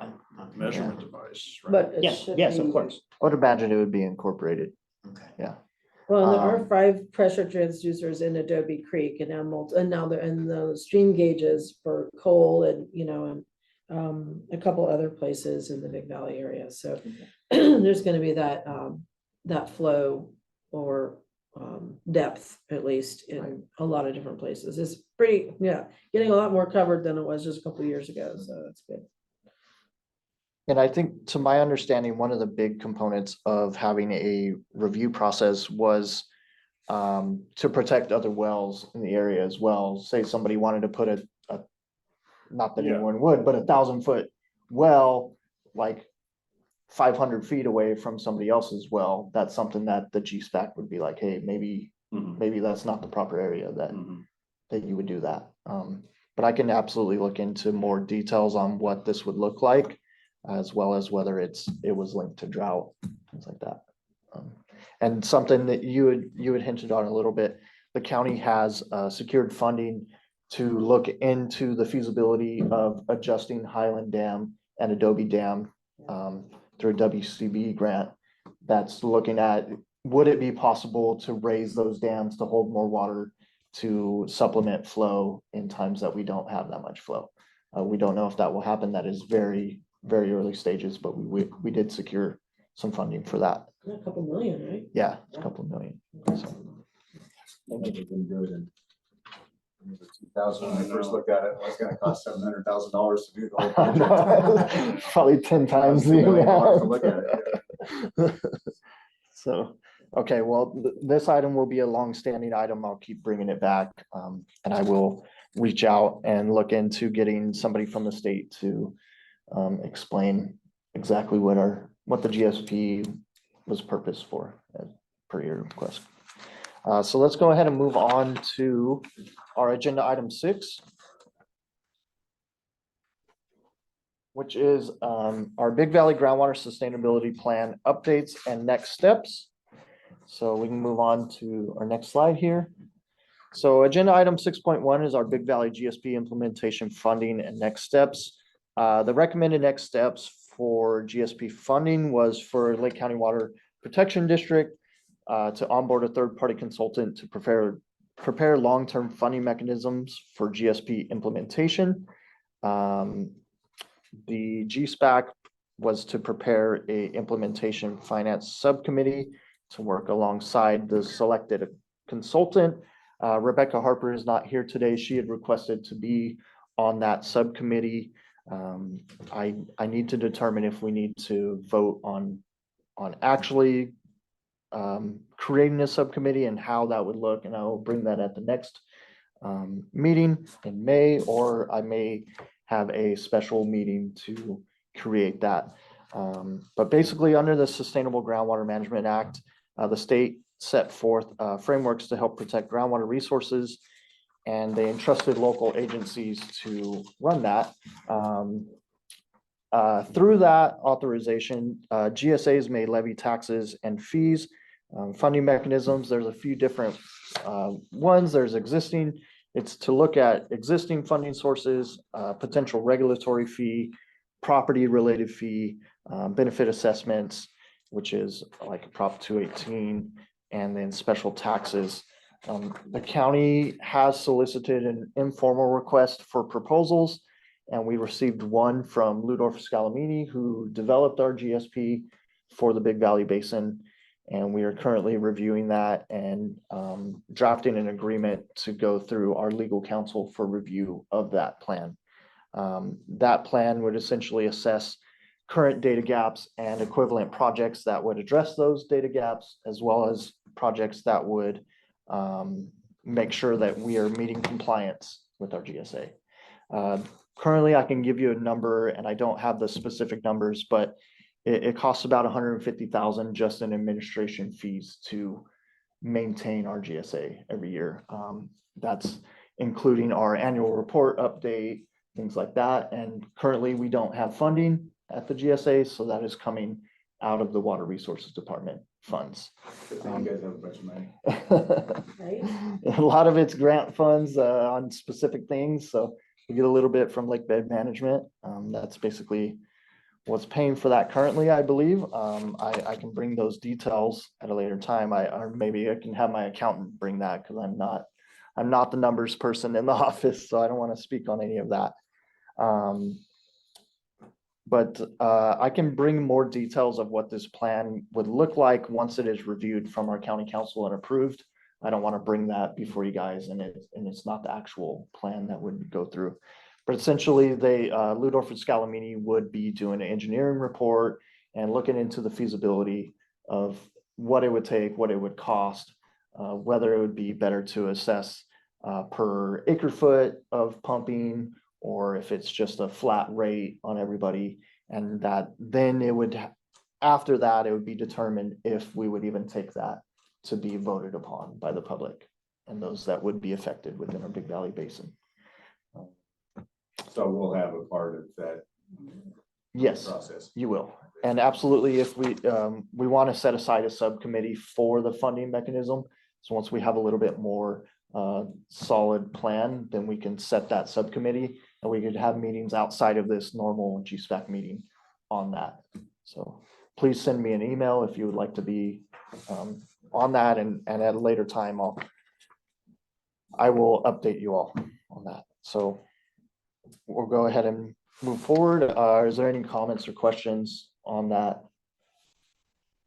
measurement device, right? But it Yes, should yes, be- of course. I would imagine it would be incorporated. Okay. Yeah. Well, and there are Um, 5 pressure transducers in Adobe Creek, and now they're in the stream gauges for coal and, a couple other places in the Big Valley area. So there's going to be that flow or depth, at least, in a lot of different places. It's pretty, getting a lot more covered than it was just a couple of years ago. So that's good. And I think, to my understanding, one of the big components of having a review process was to protect other wells in the area as well. Say somebody wanted to put a not that Yeah. anyone would, but 1,000-foot well, like 500 feet away from somebody else's well. That's something that the GSPAC would be like, hey, maybe that's not the proper area that you would do that. But I can absolutely look into more details on what this would look like, as well as whether it was linked to drought, things like that. And something that you had hinted on a little bit, the county has secured funding to look into the feasibility of adjusting Highland Dam and Adobe Dam through a WCB grant that's looking at, would it be possible to raise those dams to hold more water to supplement flow in times that we don't have that much flow? We don't know if that will happen. That is very, very early stages, but we did secure some funding for that. A couple million, right? Yeah, a couple of million. So. It's been good. And 2000, when I first looked at it, it was gonna cost $700,000 to do the whole project. Probably 10 times $2 the million to amount. look at it. So, okay, well, this item will be a long-standing item. I'll keep bringing it back. And I will reach out and look into getting somebody from the state to explain exactly what the GSP was purposed for, as per your request. So let's go ahead and move on to our agenda item 6, which is our Big Valley Groundwater Sustainability Plan updates and next steps. So we can move on to our next slide here. So agenda item 6.1 is our Big Valley GSP implementation funding and next steps. The recommended next steps for GSP funding was for Lake County Water Protection District to onboard a third-party consultant to prepare long-term funding mechanisms for GSP implementation. The GSPAC was to prepare a implementation finance subcommittee to work alongside the selected consultant. Rebecca Harper is not here today. She had requested to be on that subcommittee. I need to determine if we need to vote on actually creating a subcommittee and how that would look, and I will bring that at the next meeting in May, or I may have a special meeting to create that. But basically, under the Sustainable Groundwater Management Act, the state set forth frameworks to help protect groundwater resources, and they entrusted local agencies to run that. Through that authorization, GSAs may levy taxes and fees, funding mechanisms. There's a few different ones. There's existing. It's to look at existing funding sources, potential regulatory fee, property related fee, benefit assessments, which is like Prop 218, and then special taxes. The county has solicited an informal request for proposals, and we received one from Ludorf Scalamini, who developed our GSP for the Big Valley Basin. And we are currently reviewing that and drafting an agreement to go through our legal counsel for review of that plan. That plan would essentially assess current data gaps and equivalent projects that would address those data gaps, as well as projects that would make sure that we are meeting compliance with our GSA. Currently, I can give you a number, and I don't have the specific numbers, but it costs about $150,000 just in administration fees to maintain our GSA every year. That's including our annual report update, things like that. And currently, we don't have funding at the GSA, so that is coming out of the Water Resources Department funds. You guys have a bunch of money. Right. A lot of it's grant funds on specific things, so we get a little bit from lake bed management. That's basically what's paying for that currently, I believe. I can bring those details at a later time. Or maybe I can have my accountant bring that, because I'm not the numbers person in the office, so I don't want to speak on any of that. But I can bring more details of what this plan would look like once it is reviewed from our county council and approved. I don't want to bring that before you guys, and it's not the actual plan that would go through. But essentially, Ludorf and Scalamini would be doing an engineering report and looking into the feasibility of what it would take, what it would cost, whether it would be better to assess per acre foot of pumping, or if it's just a flat rate on everybody. And that then after that, it would be determined if we would even take that to be voted upon by the public and those that would be affected within our Big Valley Basin. So we'll have a part of that. Yes, process. you will. And absolutely, if we want to set aside a subcommittee for the funding mechanism. So once we have a little bit more solid plan, then we can set that subcommittee, and we could have meetings outside of this normal GSPAC meeting on that. So please send me an email if you would like to be on that, and at a later time, I will update you all on that. So we'll go ahead and move forward. Is there any comments or questions on that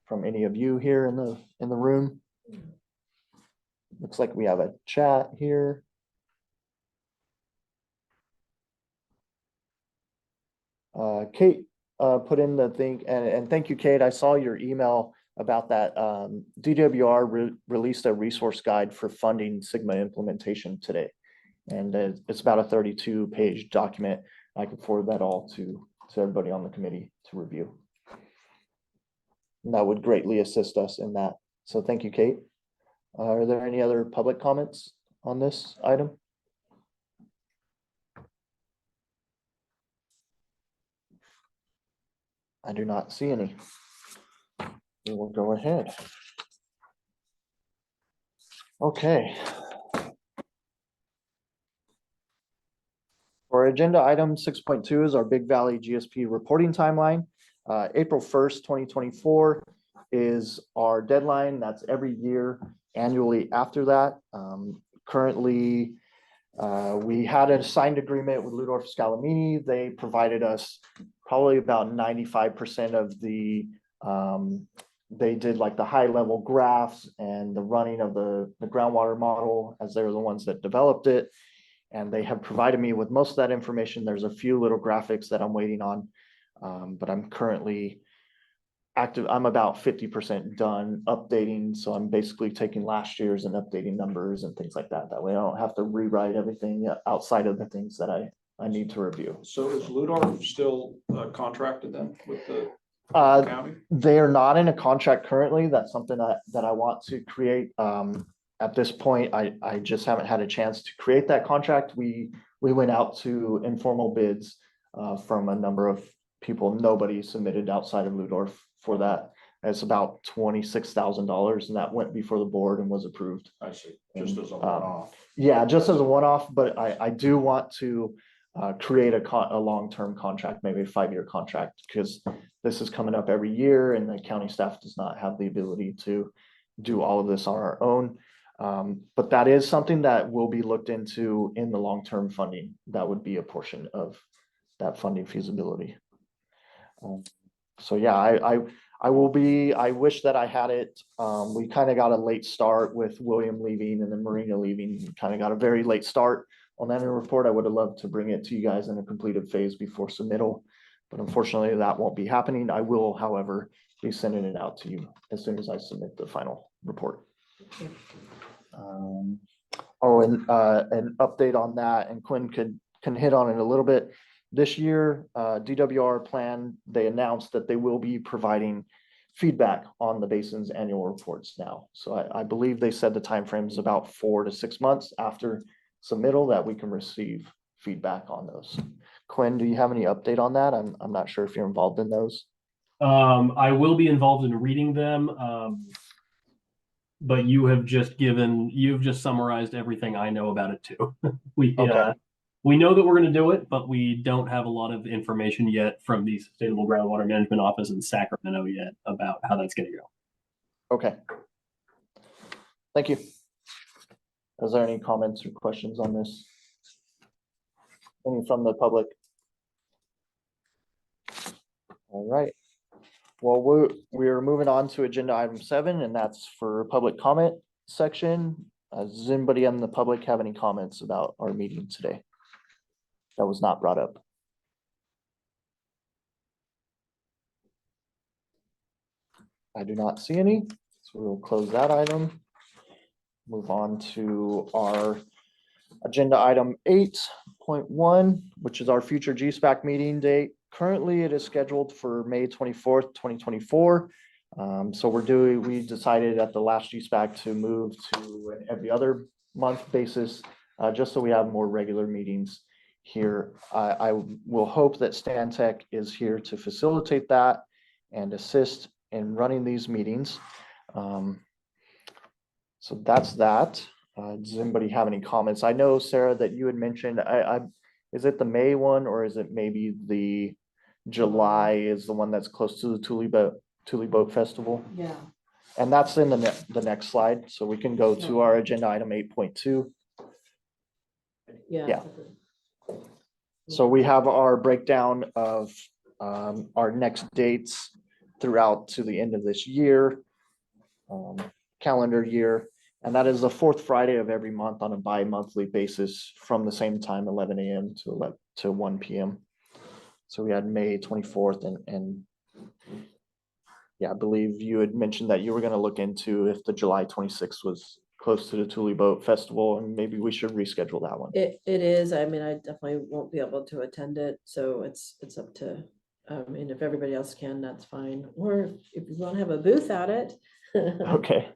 from any of you here in the room? Looks like we have a chat here. Kate put in the thing, and thank you, Kate. I saw your email about that. DWR released a resource guide for funding Sigma implementation today. And it's about a 32-page document. I can forward that all to everybody on the committee to review. And that would greatly assist us in that. So thank you, Kate. Are there any other public comments on this item? I do not see any. We will go ahead. Okay. For agenda item 6.2 is our Big Valley GSP reporting timeline. April 1st, 2024 is our deadline. That's every year annually after that. Currently, we had a signed agreement with Ludorf Scalamini. They provided us probably about 95% of the, they did like the high level graphs and the running of the groundwater model, as they were the ones that developed it. And they have provided me with most of that information. There's a few little graphics that I'm waiting on, but I'm currently active. I'm about 50% done updating. So I'm basically taking last year's and updating numbers and things like that. That way I don't have to rewrite everything outside of the things that I need to review. So is Ludorf still contracted then with the county? They are not in a contract currently. That's something that I want to create. At this point, I just haven't had a chance to create that contract. We went out to informal bids from a number of people. Nobody submitted outside of Ludorf for that. It's about $26,000, and that went before the board and was approved. I see, just as a one-off. Yeah, just as a one-off, but I do want to create a long-term contract, maybe a 5-year contract, because this is coming up every year and the county staff does not have the ability to do all of this on our own. But that is something that will be looked into in the long-term funding. That would be a portion of that funding feasibility. So yeah, I wish that I had it. We kind of got a late start with William leaving and then Marina leaving. We kind of got a very late start on that report. I would have loved to bring it to you guys in a completed phase before submittal, but unfortunately that won't be happening. I will, however, be sending it out to you as soon as I submit the final report. An update on that, and Quinn can hit on it a little bit. This year, DWR plan, they announced that they will be providing feedback on the Basin's annual reports now. So I believe they said the time frame is about 4 to 6 months after submittal that we can receive feedback on those. Quinn, do you have any update on that? I'm not sure if you're involved in those. I will be involved in reading them. But you've just summarized everything I know about it too. We know that we're going to do it, but we don't have a lot of information yet from the Sustainable Groundwater Management Office in Sacramento yet about how that's going to go. Okay. Thank you. Is there any comments or questions on this? Any from the public? All right. Well, we're moving on to agenda item 7, and that's for public comment section. Does anybody in the public have any comments about our meeting today that was not brought up? I do not see any, so we'll close that item. Move on to our agenda item 8.1, which is our future GSPAC meeting date. Currently, it is scheduled for May 24th, 2024. So we decided at the last GSPAC to move to an every other month basis, just so we have more regular meetings here. I will hope that Stantec is here to facilitate that and assist in running these meetings. So that's that. Does anybody have any comments? I know, Sarah, that you had mentioned, is it the May one, or is it maybe the July is the one that's close to the Thule Boat Festival? Yeah. And that's in the next slide, so we can go to our agenda item 8.2. Yeah. Yeah. So we have our breakdown of our next dates throughout to the end of this year, calendar year. And that is the fourth Friday of every month on a bi-monthly basis from the same time, 11 a.m. to 1 p.m. So we had May 24th and yeah, I believe you had mentioned that you were going to look into if the July 26th was close to the Thule Boat Festival, and maybe we should reschedule that one. It is, I mean, I definitely won't be able to attend it, so it's up to, I mean, if everybody else can, that's fine, or if you want to have a booth at it. Okay.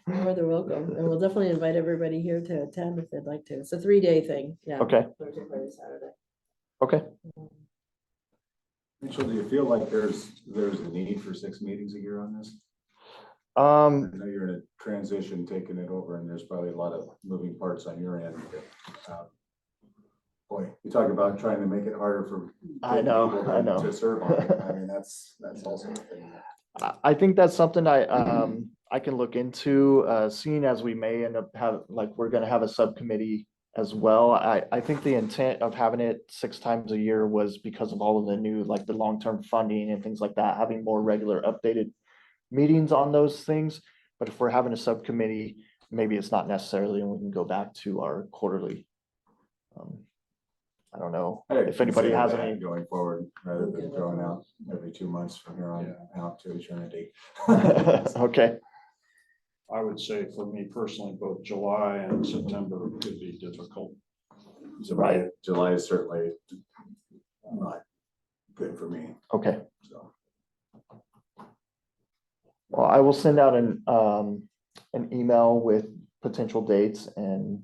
More than welcome, and we'll definitely invite everybody here to attend if they'd like to. It's a 3-day thing, yeah. Okay. Thursday, Friday, Saturday. Okay. Mitchell, do you feel like there's a need for 6 meetings a year on this? I know you're in a transition, taking it over, and there's probably a lot of moving parts on your end. Boy, you talk about trying to make it harder for I know, people I know. to serve on it. I mean, that's also a thing. I think that's something I can look into, seeing as we may end up we're gonna have a subcommittee as well. I think the intent of having it 6 times a year was because of all of the new, like the long-term funding and things like that, having more regular updated meetings on those things. But if we're having a subcommittee, maybe it's not necessarily, and we can go back to our quarterly. I don't know if anybody Consider has that any. going forward, rather than Okay, throwing out every 2 months from here on out to eternity. Okay, I would say for me personally, both July and September could be difficult. July is certainly not good for me, okay. so. Well, I will send out an email with potential dates and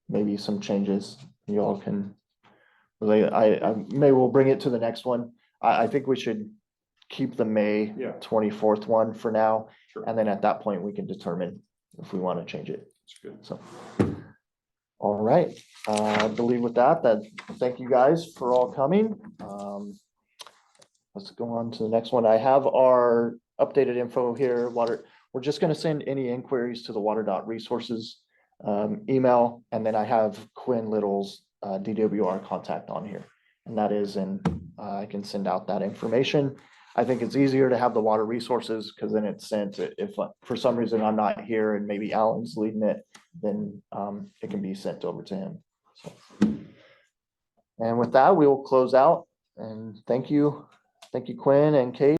maybe some changes. You all can really, maybe we'll bring it to the next one. I think we should keep the May Yeah. 24th one for now. Sure. And then at that point, we can determine if we want to change it. It's good. So, all right. I believe with that, thank you guys for all coming. Let's go on to the next one. I have our updated info here. We're just going to send any inquiries to the water.resources email. And then I have Quinn Little's DWR contact on here. And that is I can send out that information. I think it's easier to have the water resources because then it's sent. If for some reason I'm not here and maybe Alan's leading it, then it can be sent over to him. So. And with that, we will close out. And thank you, Quinn and Kate.